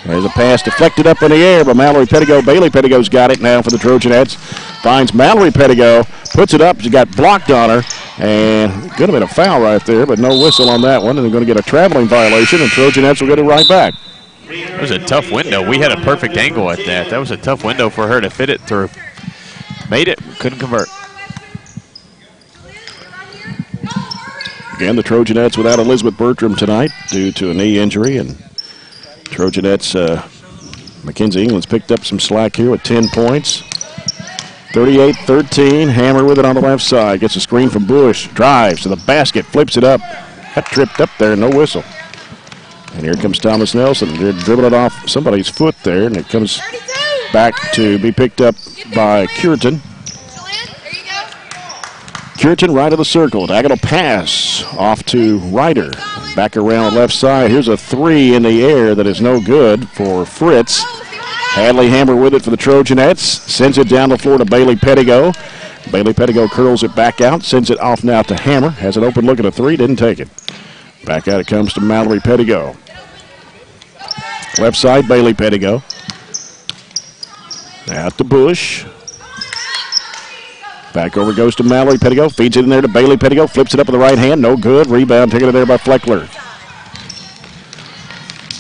There's a pass deflected up in the air by Mallory Pettigo. Bailey Pettigo's got it now for the Trojanettes. Finds Mallory Pettigo, puts it up. She got blocked on her, and could have been a foul right there, but no whistle on that one. And they're going to get a traveling violation, and Trojanettes will get it right back. It was a tough window. We had a perfect angle at that. That was a tough window for her to fit it through. Made it, couldn't convert. Again, the Trojanettes without Elizabeth Bertram tonight due to a knee injury, and Trojanettes, Mackenzie England's picked up some slack here with 10 points. 38-13, Hammer with it on the left side. Gets a screen from Bush, drives to the basket, flips it up. Got tripped up there, no whistle. And here comes Thomas Nelson. They're dribbling it off somebody's foot there, and it comes back to be picked up by Cureton. Cureton right of the circle. Diagonal pass off to Ryder. Back around left side. Here's a 3 in the air that is no good for Fritz. Hadley Hammer with it for the Trojanettes. Sends it down the floor to Bailey Pettigo. Bailey Pettigo curls it back out. Sends it off now to Hammer. Has an open look at a 3. Didn't take it. Back out it comes to Mallory Pettigo. Left side, Bailey Pettigo. Out to Bush. Back over goes to Mallory Pettigo. Feeds it in there to Bailey Pettigo. Flips it up with the right hand. No good. Rebound taken there by Fleckler.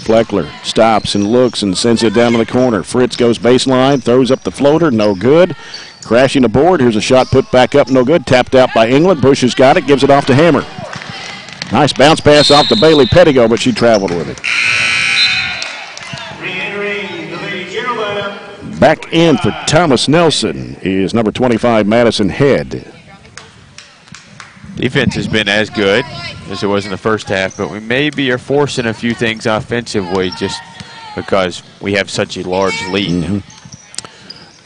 Fleckler stops and looks and sends it down to the corner. Fritz goes baseline. Throws up the floater. No good. Crashing the board. Here's a shot put back up. No good. Tapped out by England. Bush has got it. Gives it off to Hammer. Nice bounce pass off to Bailey Pettigo, but she traveled with it. Re-entering the Lady General lineup. Back in for Thomas Nelson is number 25, Madison Head. Defense has been as good as it was in the first half, but we maybe are forcing a few things offensively just because we have such a large lead.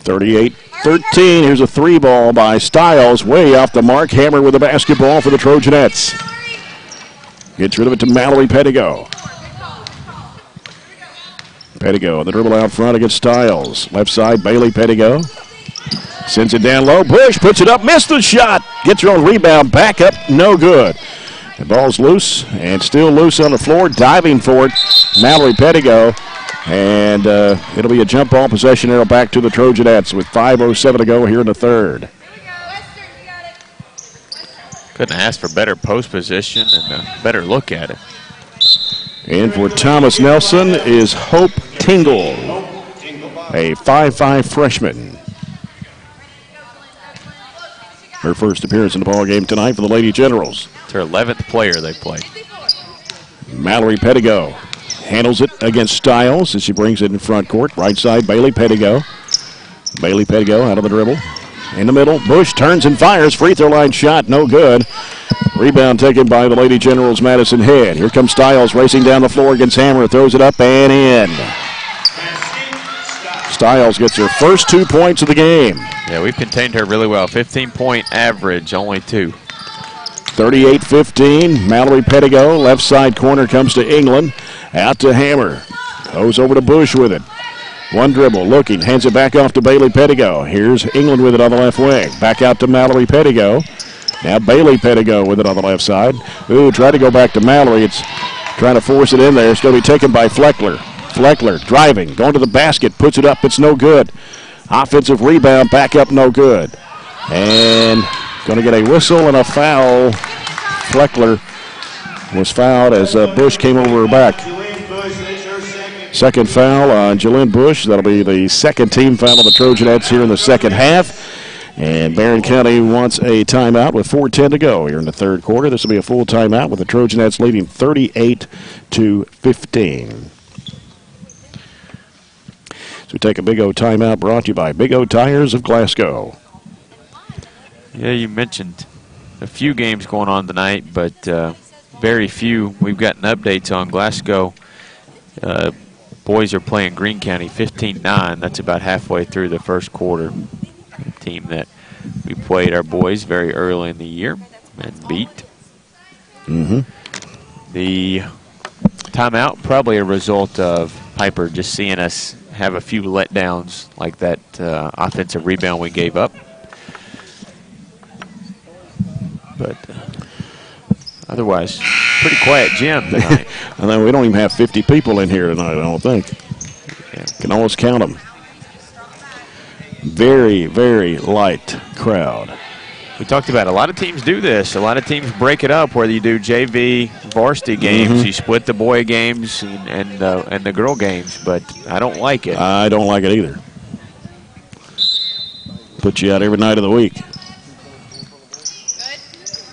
38-13. Here's a 3 ball by Stiles, way off the mark. Hammer with the basketball for the Trojanettes. Gets rid of it to Mallory Pettigo. Pettigo, the dribble out front against Stiles. Left side, Bailey Pettigo. Sends it down low. Bush puts it up, missed the shot. Gets her own rebound, back up, no good. The ball's loose and still loose on the floor. Diving for it, Mallory Pettigo. And it'll be a jump ball possession arrow back to the Trojanettes with 5:07 to go here in the third. Couldn't ask for better post position and a better look at it. And for Thomas Nelson is Hope Tingle, a 5'5" freshman. Her first appearance in the ball game tonight for the Lady Generals. It's her 11th player they played. Mallory Pettigo handles it against Stiles as she brings it in front court. Right side, Bailey Pettigo. Bailey Pettigo out of the dribble. In the middle, Bush turns and fires. Free throw line shot, no good. Rebound taken by the Lady Generals, Madison Head. Here comes Stiles racing down the floor against Hammer. Throws it up and in. Stiles gets her first 2 points of the game. Yeah, we've contained her really well. 15-point average, only 2. 38-15. Mallory Pettigo, left side corner comes to England. Out to Hammer. Goes over to Bush with it. One dribble, looking, hands it back off to Bailey Pettigo. Here's England with it on the left wing. Back out to Mallory Pettigo. Now Bailey Pettigo with it on the left side. Ooh, tried to go back to Mallory. It's trying to force it in there. It's going to be taken by Fleckler. Fleckler driving, going to the basket, puts it up. It's no good. Offensive rebound, back up, no good. And going to get a whistle and a foul. Fleckler was fouled as Bush came over her back. Second foul on Jalynn Bush. That'll be the second team foul of the Trojanettes here in the second half. And Barren County wants a timeout with 4:10 to go here in the third quarter. This will be a full timeout with the Trojanettes leading 38-15. So we take a Big O timeout brought to you by Big O Tires of Glasgow. Yeah, you mentioned a few games going on tonight, but very few. We've gotten updates on Glasgow. Boys are playing Greene County 15-9. That's about halfway through the first quarter. A team that we played our boys very early in the year and beat. The timeout, probably a result of Piper just seeing us have a few letdowns like that offensive rebound we gave up. But otherwise, pretty quiet gym tonight. And then we don't even have 50 people in here tonight, I don't think. Yeah. Can almost count them. Very, very light crowd. We talked about a lot of teams do this. A lot of teams break it up, whether you do JV, varsity games, you split the boy games and the girl games, but I don't like it. I don't like it either. Put you out every night of the week.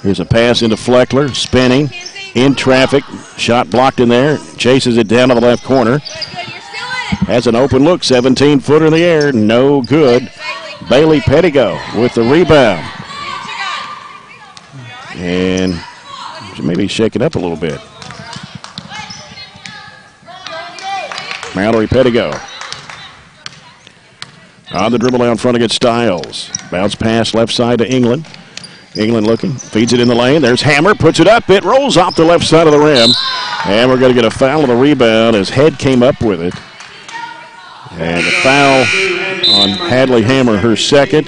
Here's a pass into Fleckler, spinning, in traffic, shot blocked in there, chases it down to the left corner. Has an open look, 17-footer in the air, no good. Bailey Pettigo with the rebound. And maybe shake it up a little bit. Mallory Pettigo. On the dribble down front against Stiles. Bounce pass left side to England. England looking, feeds it in the lane. There's Hammer, puts it up. It rolls off the left side of the rim. And we're going to get a foul on the rebound as Head came up with it. And a foul on Hadley Hammer, her second.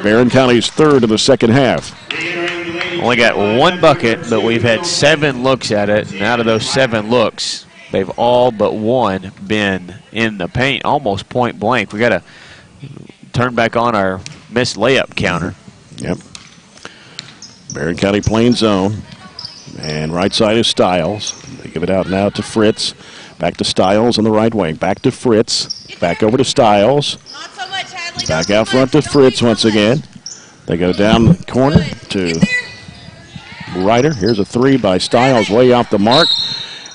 Barren County's third in the second half. Only got one bucket, but we've had 7 looks at it. And out of those 7 looks, they've all but one been in the paint, almost point blank. We got to turn back on our missed layup counter. Yep. Barren County playing zone. And right side is Stiles. They give it out now to Fritz. Back to Stiles on the right wing. Back to Fritz. Back over to Stiles. Back out front to Fritz once again. They go down the corner to Ryder. Here's a three by Stiles way off the mark.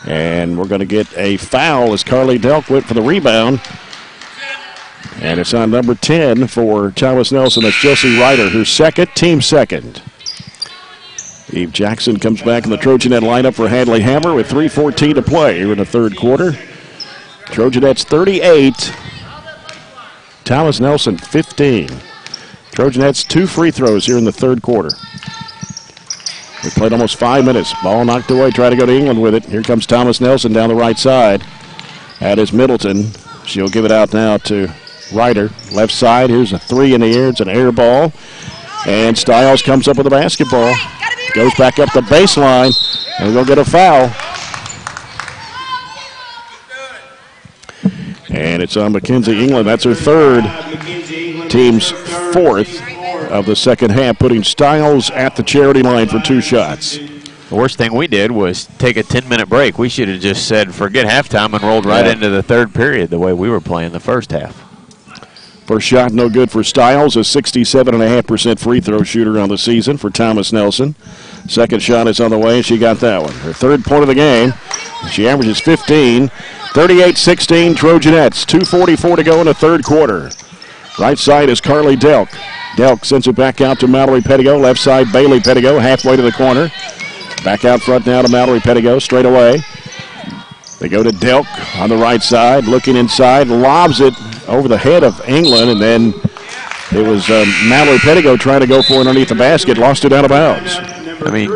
And we're going to get a foul as Carly Delk went for the rebound. And it's on number 10 for Thomas Nelson. That's Josie Ryder, her second, team second. Eve Jackson comes back in the Trojanet lineup for Hadley Hammer with 3:14 to play here in the third quarter. Trojanets 38. Thomas Nelson 15. Trojanets 2 free throws here in the third quarter. We played almost 5 minutes. Ball knocked away. Try to go to England with it. Here comes Thomas Nelson down the right side. That is Middleton. She'll give it out now to Ryder. Left side. Here's a three in the air. It's an air ball. And Stiles comes up with a basketball. Goes back up the baseline. And we'll get a foul. And it's on Mackenzie England. That's her third. Team's fourth of the second half, putting Stiles at the charity line for 2 shots. The worst thing we did was take a 10-minute break. We should have just said forget halftime and rolled right into the third period the way we were playing the first half. First shot no good for Stiles, a 67.5% free throw shooter on the season for Thomas Nelson. Second shot is on the way, and she got that one. Her third point of the game. She averages 15. 38-16 Trojanettes. 2:44 to go in the third quarter. Right side is Carly Delk. Delk sends it back out to Mallory Pettigo. Left side, Bailey Pettigo, halfway to the corner. Back out front now to Mallory Pettigo, straight away. They go to Delk on the right side, looking inside, lobs it over the head of England, and then it was Mallory Pettigo trying to go for it underneath the basket, lost it out of bounds. I mean,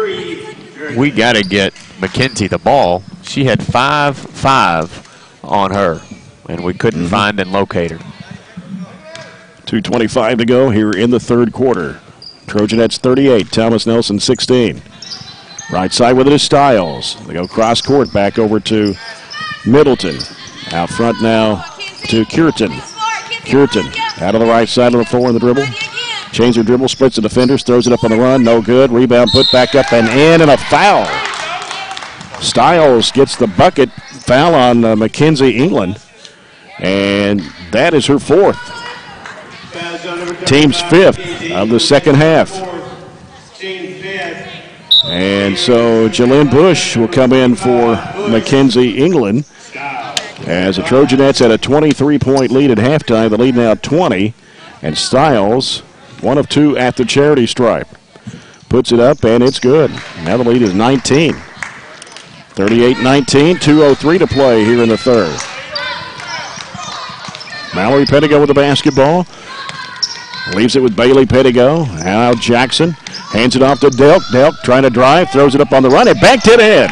we got to get Mackenzie the ball. She had 5 on her. and we couldn't find and locate her. 2:25 to go here in the third quarter. Trojanettes 38, Thomas Nelson 16. Right side with it is Stiles. They go cross court back over to Middleton. Out front now to Cureton. Cureton out of the right side of the floor in the dribble. Changes her dribble, splits the defenders, throws it up on the run. No good. Rebound put back up and in, and a foul. Stiles gets the bucket. Foul on Mackenzie England. And that is her fourth. Team's fifth of the second half. And so Jalen Bush will come in for Mackenzie England. As the Trojanettes had a 23-point lead at halftime, the lead now 20. And Stiles, one of two at the charity stripe. Puts it up, and it's good. Now the lead is 19. 38-19, 2:03 to play here in the third. Mallory Pettigo with the basketball. Leaves it with Bailey Pettigo. Now Jackson hands it off to Delk. Delk trying to drive, throws it up on the run, and banked it in.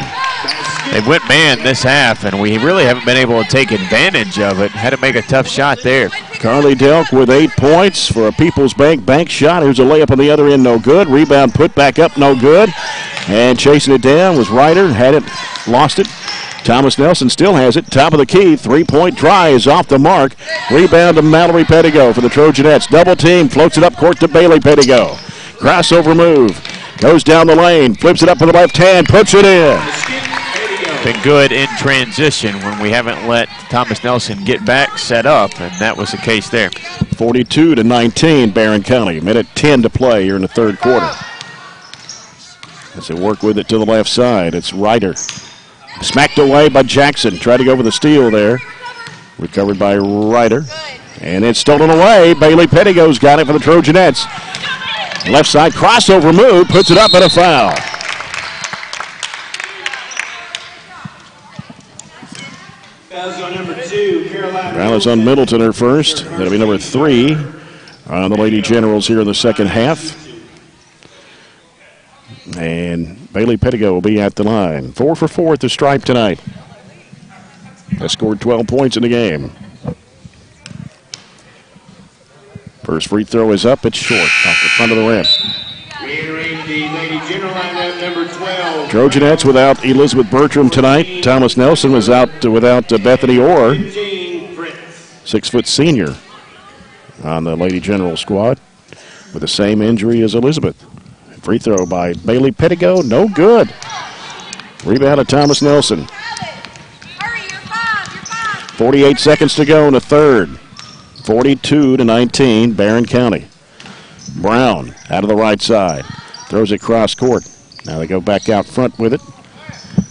They went man this half, and we really haven't been able to take advantage of it. Had to make a tough shot there. Carly Delk with 8 points for a People's bank shot. Here's a layup on the other end, no good. Rebound put back up, no good. And chasing it down was Ryder, had it, lost it. Thomas Nelson still has it. Top of the key. 3-point try is off the mark. Rebound to Mallory Pettigo for the Trojanettes. Double team. Floats it up court to Bailey Pettigo. Crossover move. Goes down the lane. Flips it up with the left hand. Puts it in. Been good in transition when we haven't let Thomas Nelson get back set up, and that was the case there. 42-19, Barren County. Minute 10 to play here in the third quarter. As they work with it to the left side, it's Ryder. Smacked away by Jackson. Tried to go for the steal there. Recovered by Ryder. And it's stolen away. Bailey Pettigo's got it for the Trojanettes. Left side crossover move. Puts it up and a foul. Foul is on Middleton, her first. That'll be number 3 on the Lady Generals here in the second half. And Bailey Pettigo will be at the line. 4 for 4 at the stripe tonight. Has scored 12 points in the game. First free throw is up. It's short off the front of the rim. The Lady General lineup, number 12. Trojanettes without Elizabeth Bertram tonight. Thomas Nelson was out without Bethany Orr. 6-foot senior on the Lady General squad with the same injury as Elizabeth. Free throw by Bailey Pettigo, no good. Rebound of Thomas Nelson. 48 seconds to go in the third. 42-19, Barren County. Brown out of the right side. Throws it cross court. Now they go back out front with it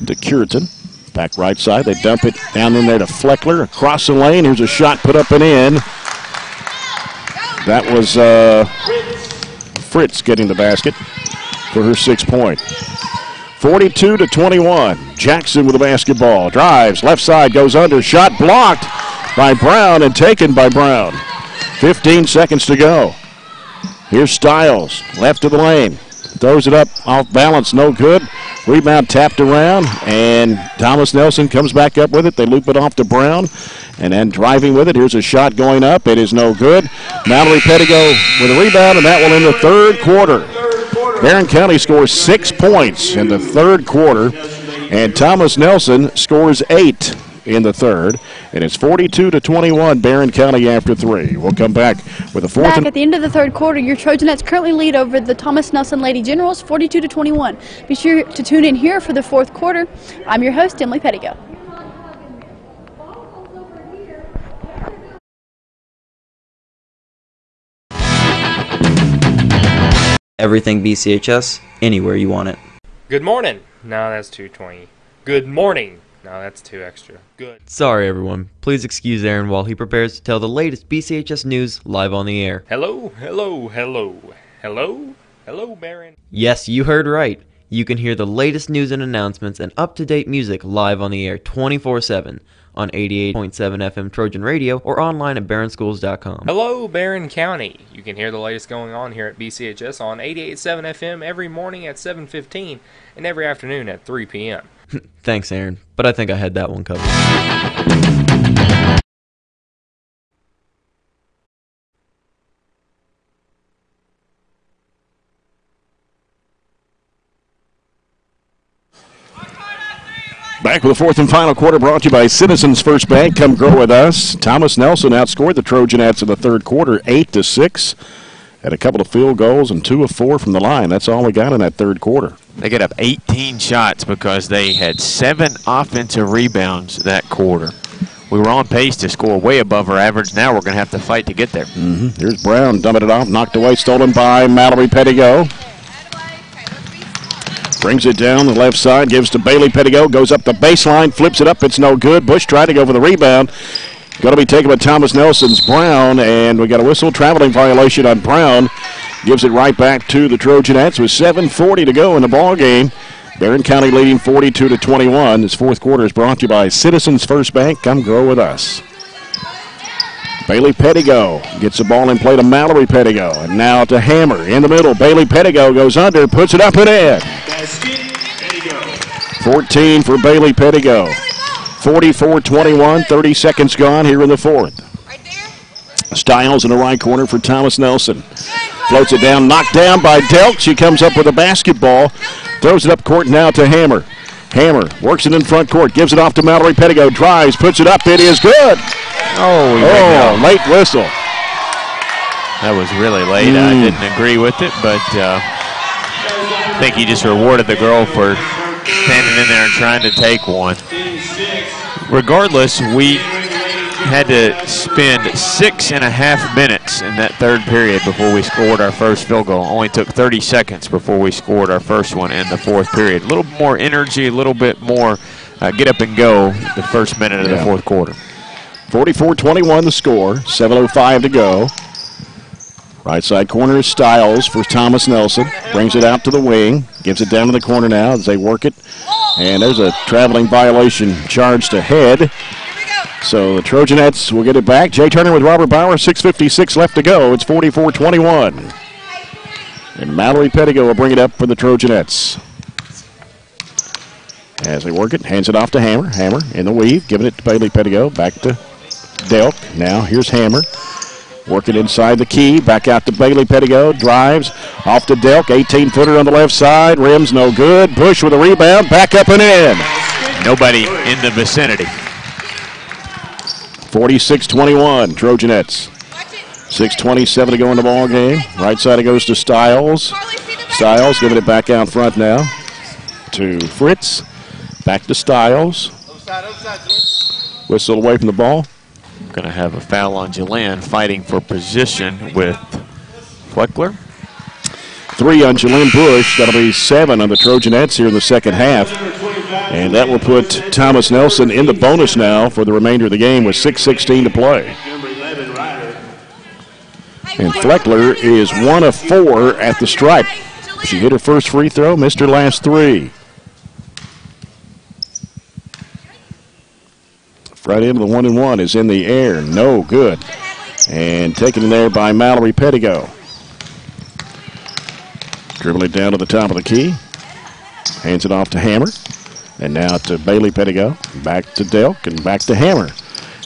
to Cureton. Back right side. They dump it down in there to Fleckler. Across the lane. Here's a shot put up and in. That was Fritz getting the basket for her 6-point. 42-21. Jackson with the basketball. Drives. Left side goes under. Shot blocked by Brown and taken by Brown. 15 seconds to go. Here's Stiles. Left of the lane. Throws it up off balance. No good. Rebound tapped around. And Thomas Nelson comes back up with it. They loop it off to Brown. And then driving with it. Here's a shot going up. It is no good. Mallory Pettigo with a rebound. And that will end the third quarter. Barren County scores 6 points in the third quarter. And Thomas Nelson scores 8 in the third. And it's 42-21, Barren County after 3. We'll come back with a fourth. Back at the end of the third quarter, your Trojanettes currently lead over the Thomas Nelson Lady Generals 42-21. Be sure to tune in here for the fourth quarter. I'm your host, Emily Pettigo. Everything BCHS, anywhere you want it. Good morning. No, that's 2:20. Good morning. No, that's 2 extra. Good. Sorry everyone, please excuse Aaron while he prepares to tell the latest BCHS news live on the air. Hello, hello, hello. Hello? Hello, Barren. Yes, you heard right. You can hear the latest news and announcements and up-to-date music live on the air 24/7 on 88.7 FM Trojan Radio or online at barrenschools.com. Hello, Barren County. You can hear the latest going on here at BCHS on 88.7 FM every morning at 7:15 and every afternoon at 3 p.m. Thanks, Aaron, but I think I had that one covered. Back with the fourth and final quarter, brought to you by Citizens First Bank. Come grow with us. Thomas Nelson outscored the Trojanettes in the third quarter 8-6. Had a couple of field goals and 2 of 4 from the line. That's all we got in that third quarter. They get up 18 shots because they had 7 offensive rebounds that quarter. We were on pace to score way above our average. Now we're going to have to fight to get there. Here's Brown, dumping it off, knocked away, stolen by Mallory Pettigo. Brings it down the left side, gives to Bailey Pettigo, goes up the baseline, flips it up, it's no good. Bush tried to go for the rebound. Going to be taken by Thomas Nelson's Brown, and we got a whistle, traveling violation on Brown. Gives it right back to the Trojanettes with 7:40 to go in the ball game. Barren County leading 42-21. This fourth quarter is brought to you by Citizens First Bank. Come grow with us. Bailey Pettigo gets the ball in play to Mallory Pettigo. And now to Hammer in the middle. Bailey Pettigo goes under, puts it up and in. 14 for Bailey Pettigo. 44-21, 30 seconds gone here in the fourth. Stiles in the right corner for Thomas Nelson. Floats it down, knocked down by Delk. She comes up with a basketball. Throws it up court now to Hammer. Hammer works it in front court, gives it off to Mallory Pettigo, drives, puts it up, it is good. Late whistle. That was really late. I didn't agree with it, but I think he just rewarded the girl for standing in there and trying to take one. Regardless, we had to spend 6.5 minutes in that third period before we scored our first field goal. Only took 30 seconds before we scored our first one in the fourth period. A little more energy, a little bit more get up and go the first minute of the fourth quarter. 44-21 the score, 7:05 to go. Right side corner is Stiles for Thomas Nelson. Brings it out to the wing, gives it down to the corner now as they work it. And there's a traveling violation charged ahead. So the Trojanettes will get it back. Jay Turner with Robert Bauer, 6:56 left to go. It's 44-21. And Mallory Pettigo will bring it up for the Trojanettes. As they work it, hands it off to Hammer. Hammer in the weave, giving it to Bailey Pettigo. Back to Delk. Now here's Hammer. Working inside the key. Back out to Bailey Pettigo. Drives off to Delk. 18-footer on the left side. Rims no good. Bush with a rebound. Back up and in. Nobody in the vicinity. 46-21, Trojanettes. 6:27 to go in the ball game. Right side it goes to Stiles. Stiles giving it back out front now to Fritz. Back to Stiles. Whistle away from the ball. Going to have a foul on Jelan, fighting for position with Fleckler. 3 on Jelan Bush. That'll be 7 on the Trojanettes here in the second half. And that will put Thomas Nelson in the bonus now for the remainder of the game with 6:16 to play. And Fleckler is 1 of 4 at the stripe. She hit her first free throw, missed her last 3. Right into the 1-and-1 is in the air. No good. And taken in there by Mallory Pettigo. Dribbling it down to the top of the key. Hands it off to Hammer. And now to Bailey Pettigo. Back to Delk and back to Hammer.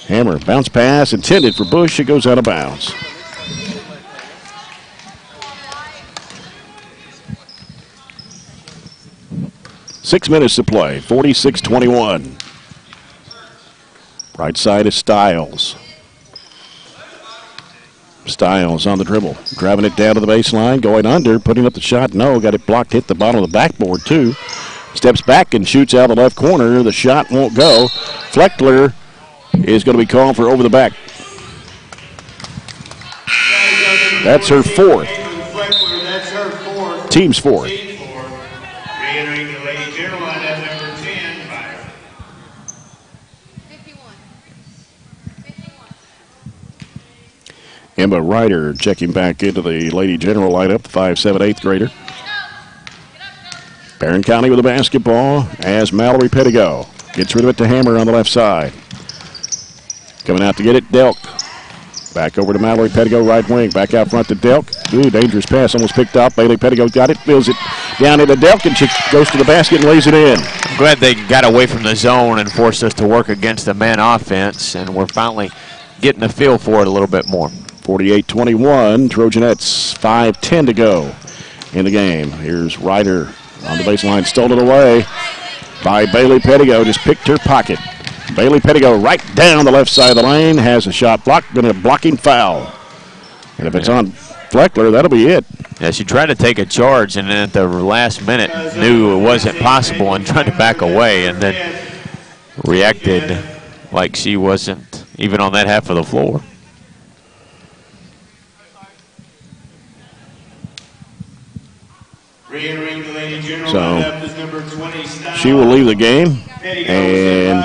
Hammer, bounce pass intended for Bush. It goes out of bounds. Six minutes to play. 46-21. Right side is Stiles. Stiles on the dribble. Driving it down to the baseline. Going under. Putting up the shot. No. Got it blocked. Hit the bottom of the backboard too. Steps back and shoots out the left corner. The shot won't go. Fleckler is going to be called for over the back. That's her fourth. Team's fourth. Re-entering the Lady General line at number 10, Barren. 51. Emma Ryder checking back into the Lady General lineup, the 5'7", 8th grader. Barren County with the basketball as Mallory Pettigo gets rid of it to Hammer on the left side. Coming out to get it, Delk. Back over to Mallory Pettigo, right wing. Back out front to Delk. Ooh, dangerous pass, almost picked up. Bailey Pettigo got it, fills it down into Delk, and she goes to the basket and lays it in. I'm glad they got away from the zone and forced us to work against the man offense, and we're finally getting a feel for it a little bit more. 48-21, Trojanettes, 5:10 to go in the game. Here's Ryder on the baseline, stolen away. by Bailey Pettigo. Just picked her pocket. Bailey Pettigo right down the left side of the lane. Has a shot blocked, been a blocking foul. And if it's on Fleckler, that'll be it. Yeah, she tried to take a charge, and then at the last minute knew it wasn't possible and tried to back away, and then reacted like she wasn't even on that half of the floor. So she will leave the game, and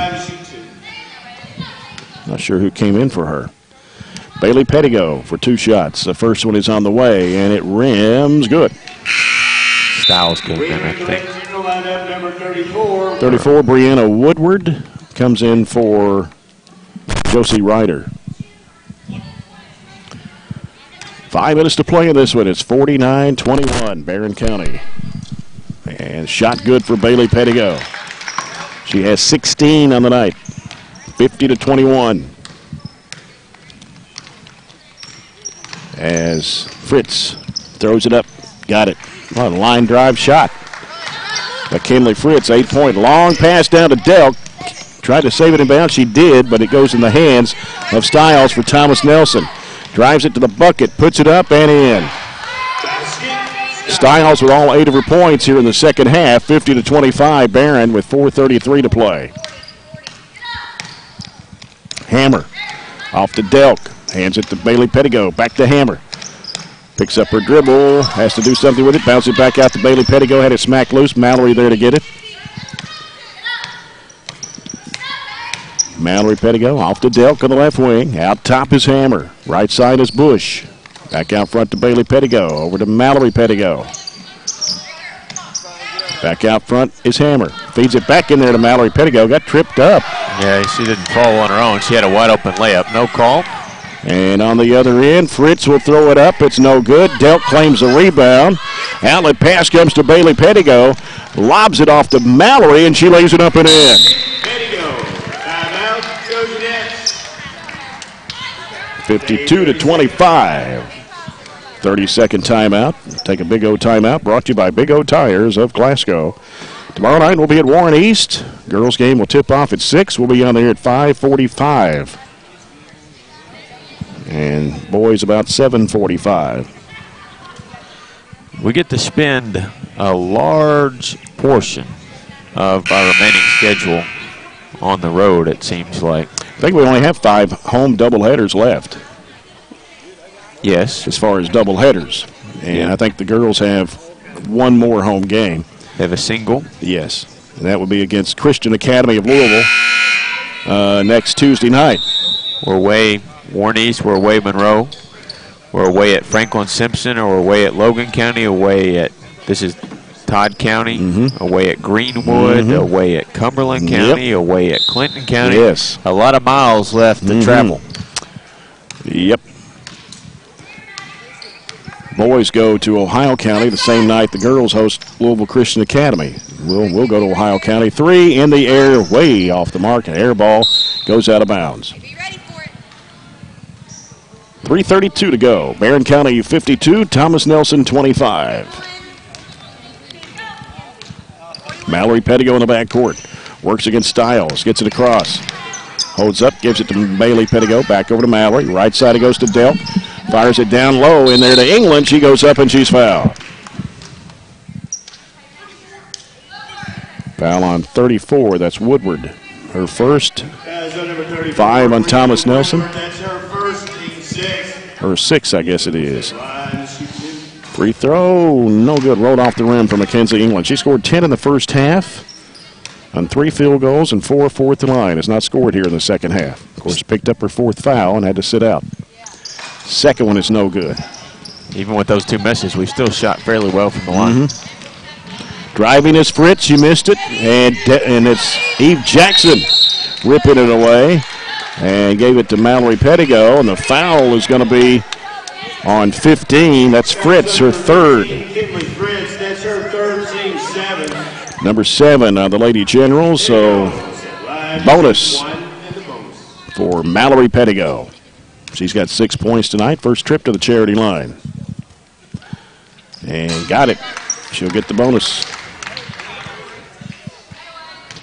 not sure who came in for her. Bailey Pettigo for 2 shots. The first one is on the way, and it rims good. Styles came in, I think. 34, Brianna Woodward comes in for Josie Ryder. 5 minutes to play in this one. It's 49-21, Barren County. And shot good for Bailey Pettigo. She has 16 on the night. 50-21. As Fritz throws it up. Got it. What a line drive shot. McKinley Fritz, 8-point. Long pass down to Delk. Tried to save it in bounds. She did, but it goes in the hands of Stiles for Thomas Nelson. Drives it to the bucket, puts it up and in. Stiles with all 8 of her points here in the second half. 50-25, Barren with 4:33 to play. Hammer off to Delk. Hands it to Bailey Pettigo. Back to Hammer. Picks up her dribble. Has to do something with it. Bounce it back out to Bailey Pettigo. Had it smacked loose. Mallory there to get it. Mallory Pettigo off to Delk on the left wing. Out top is Hammer. Right side is Bush. Back out front to Bailey Pettigo. Over to Mallory Pettigo. Back out front is Hammer. Feeds it back in there to Mallory Pettigo. Got tripped up. Yeah, she didn't fall on her own. She had a wide open layup. No call. And on the other end, Fritz will throw it up. It's no good. Delk claims the rebound. Outlet pass comes to Bailey Pettigo. Lobs it off to Mallory, and she lays it up and in. Pettigo, timeout, Trojanettes. 52-25. 30-second timeout. Take a Big O timeout. Brought to you by Big O Tires of Glasgow. Tomorrow night we'll be at Warren East. Girls game will tip off at 6. We'll be on there at 5:45. And boys about 7:45. We get to spend a large portion of our remaining schedule on the road, it seems like. I think we only have 5 home doubleheaders left. Yes. As far as doubleheaders. And Yeah. I think the girls have 1 more home game. They have a single. Yes. And that would be against Christian Academy of Louisville next Tuesday night. We're away Warren East, we're away Monroe. We're away at Franklin Simpson, or we're away at Logan County, away at, this is Todd County, away at Greenwood, away at Cumberland County, away at Clinton County. Yes. A lot of miles left to travel. Yep. Boys go to Ohio County the same night the girls host Louisville Christian Academy. We'll go to Ohio County. 3 in the air, way off the mark. An air ball goes out of bounds. 3:32 to go. Barren County 52, Thomas Nelson 25. Mallory Pettigo in the backcourt. Works against Stiles. Gets it across. Holds up. Gives it to Bailey Pettigo. Back over to Mallory. Right side it goes to Delk. Fires it down low in there to England. She goes up and she's fouled. Foul on 34. That's Woodward. Her first. 5 on Thomas Nelson. That's her first, team 6. Or 6, I guess it is. Free throw, no good. Rolled off the rim for Mackenzie England. She scored 10 in the first half on 3 field goals and 4 fourth and line. Has not scored here in the second half. Of course, picked up her 4th foul and had to sit out. Second one is no good. Even with those 2 misses, we still shot fairly well from the line. Driving is Fritz. She missed it. And it's Eve Jackson ripping it away. And gave it to Mallory Pettigo. And the foul is going to be on 15. That's Fritz, her 3rd. Fritz, that's her 3rd, team 7. Number 7 on the Lady Generals. So bonus for Mallory Pettigo. She's got 6 points tonight. First trip to the charity line. And got it. She'll get the bonus.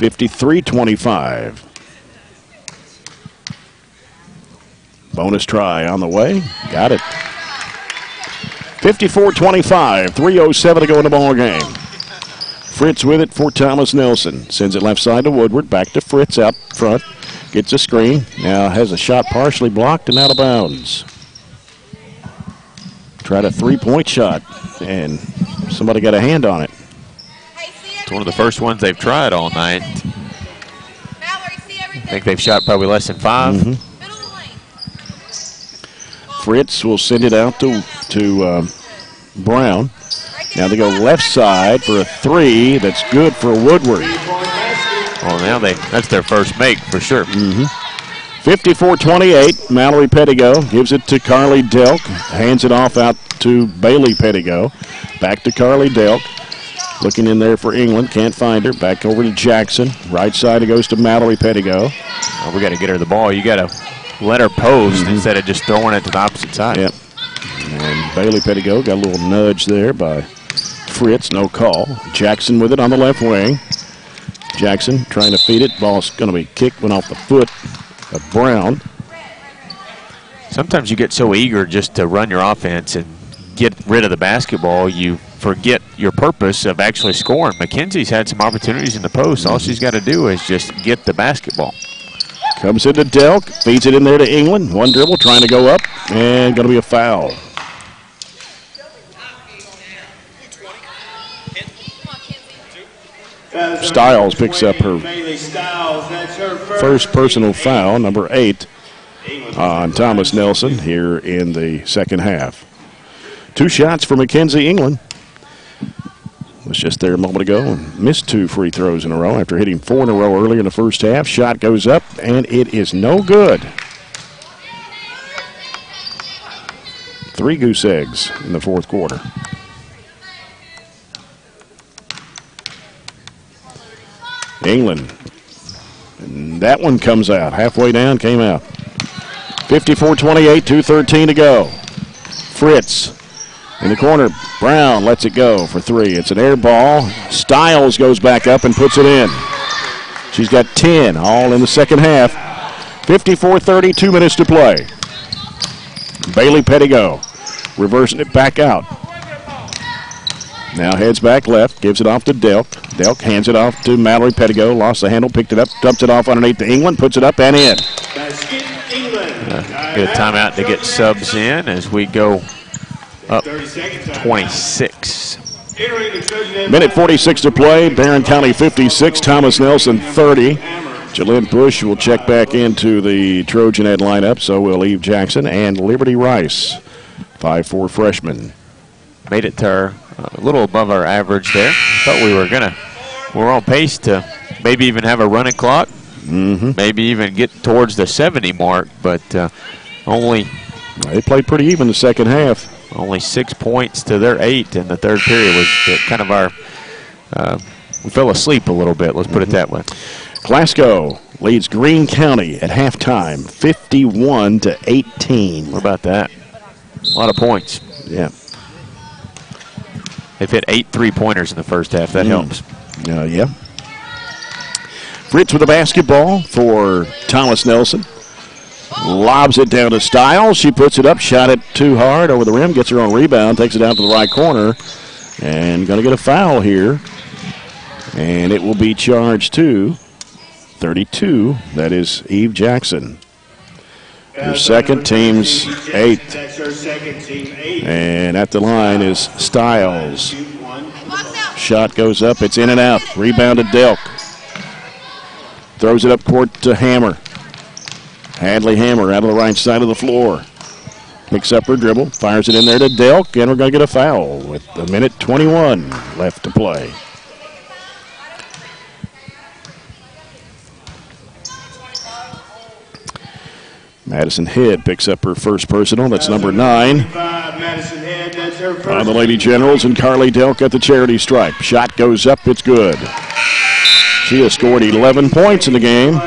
53-25. Bonus try on the way. Got it. 54-25. 3:07 to go in the ball game. Fritz with it for Thomas Nelson. Sends it left side to Woodward. Back to Fritz out front. Gets a screen. Now has a shot partially blocked and out of bounds. Tried a three-point shot, and somebody got a hand on it. It's one of the first ones they've tried all night. I think they've shot probably less than 5. Mm-hmm. Fritz will send it out to Brown. Now they go left side for a 3. That's good for Woodward. Oh, now that's their first make for sure. 54-28. Mallory Pettigo gives it to Carly Delk. Hands it off out to Bailey Pettigo. Back to Carly Delk. Looking in there for England. Can't find her. Back over to Jackson. Right side it goes to Mallory Pettigo. Oh, we got to get her the ball. You got to let her post instead of just throwing it to the opposite side. Yep. And Bailey Pettigo got a little nudge there by Fritz. No call. Jackson with it on the left wing. Jackson trying to feed it. Ball's going to be kicked. Went off the foot of Brown. Sometimes you get so eager just to run your offense and get rid of the basketball, you forget your purpose of actually scoring. Mackenzie's had some opportunities in the post. All she's got to do is just get the basketball. Comes into Delk, feeds it in there to England. One dribble, trying to go up, and going to be a foul. Stiles picks up her first personal foul, number 8, on Thomas Nelson here in the second half. 2 shots for Mackenzie England. Was just there a moment ago and missed 2 free throws in a row after hitting 4 in a row earlier in the first half. Shot goes up, and it is no good. 3 goose eggs in the fourth quarter. England. And that one comes out. Halfway down, came out. 54-28, 2:13 to go. Fritz in the corner. Brown lets it go for 3. It's an air ball. Stiles goes back up and puts it in. She's got 10, all in the second half. 54-30, 2 minutes to play. Bailey Pettigo reversing it back out. Now heads back left, gives it off to Delk. Delk hands it off to Mallory Pettigo. Lost the handle, picked it up, dumps it off underneath to England, puts it up and in. Get a timeout to get subs in as we go up 26. Minute 46 to play. Barren County 56, Thomas Nelson 30. Jalynn Bush will check back into the Trojanet lineup, so will Eve Jackson and Liberty Rice, 5'4" freshman. Made it to our, a little above our average there. Thought we're on pace to maybe even have a running clock, maybe even get towards the 70 mark, but only. They played pretty even the second half. Only 6 points to their 8 in the third period was kind of our, we fell asleep a little bit, let's put it that way. Glasgow leads Greene County at halftime, 51-18. What about that? A lot of points. Yeah. They've hit 8 3-pointers in the first half. That helps. Yeah. Fritz with the basketball for Thomas Nelson. Lobs it down to Stiles. She puts it up, shot it too hard over the rim, gets her own rebound, takes it out to the right corner, and going to get a foul here. And it will be charged to 32. That is Eve Jackson. Her second, team's 8th. And at the line is Stiles. Shot goes up, it's in and out. Rebounded Delk. Throws it up court to Hammer. Hadley Hammer out of the right side of the floor. Picks up her dribble, fires it in there to Delk, and we're going to get a foul with a minute 21 left to play. Madison Head picks up her first personal. That's number 9. On the Lady Generals, and Carly Delk at the charity stripe. Shot goes up, it's good. She has scored 11 points in the game.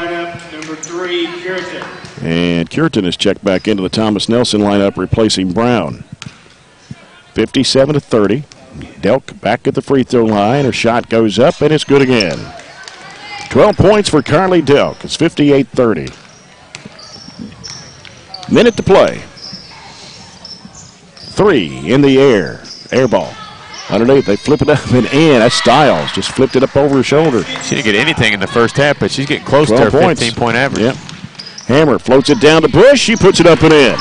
And Cureton is checked back into the Thomas Nelson lineup, replacing Brown. 57-30. Delk back at the free throw line. Her shot goes up, and it's good again. 12 points for Carly Delk. It's 58-30. Minute to play. 3 in the air. Air ball. Underneath, they flip it up and in. That's Stiles. Just flipped it up over her shoulder. She didn't get anything in the first half, but she's getting close to her 15-point average. Yep. Hammer floats it down to Bush. She puts it up and in.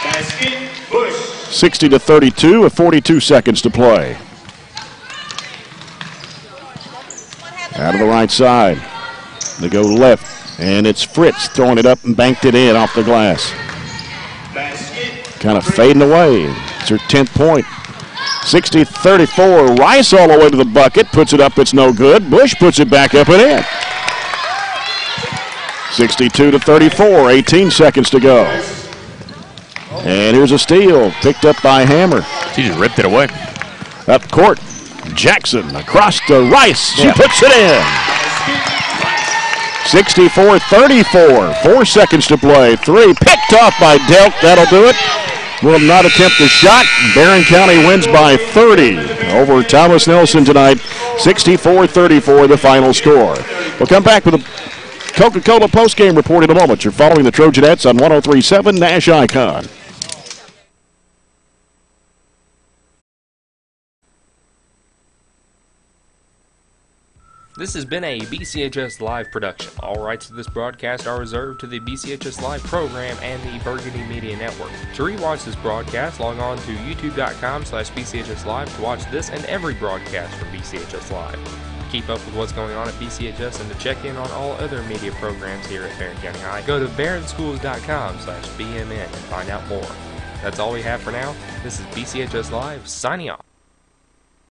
Basket, Bush. 60-32 with 42 seconds to play. Out of the right side. They go left, and it's Fritz throwing it up and banked it in off the glass. Basket. Kind of fading away. It's her 10th point. 60-34. Rice all the way to the bucket. Puts it up. It's no good. Bush puts it back up and in. 62-34. 18 seconds to go. And here's a steal. Picked up by Hammer. She just ripped it away. Up court. Jackson across to Rice. She puts it in. 64-34. 4 seconds to play. 3 picked off by Delk. That'll do it. Will not attempt the shot. Barren County wins by 30 over Thomas Nelson tonight. 64-34 the final score. We'll come back with a Coca-Cola postgame report in a moment. You're following the Trojanettes on 103.7 Nash Icon. This has been a BCHS Live production. All rights to this broadcast are reserved to the BCHS Live program and the Burgundy Media Network. To rewatch this broadcast, log on to youtube.com/BCHS Live to watch this and every broadcast from BCHS Live. To keep up with what's going on at BCHS and to check in on all other media programs here at Barren County High, go to barrenschools.com/BMN and find out more. That's all we have for now. This is BCHS Live, signing off.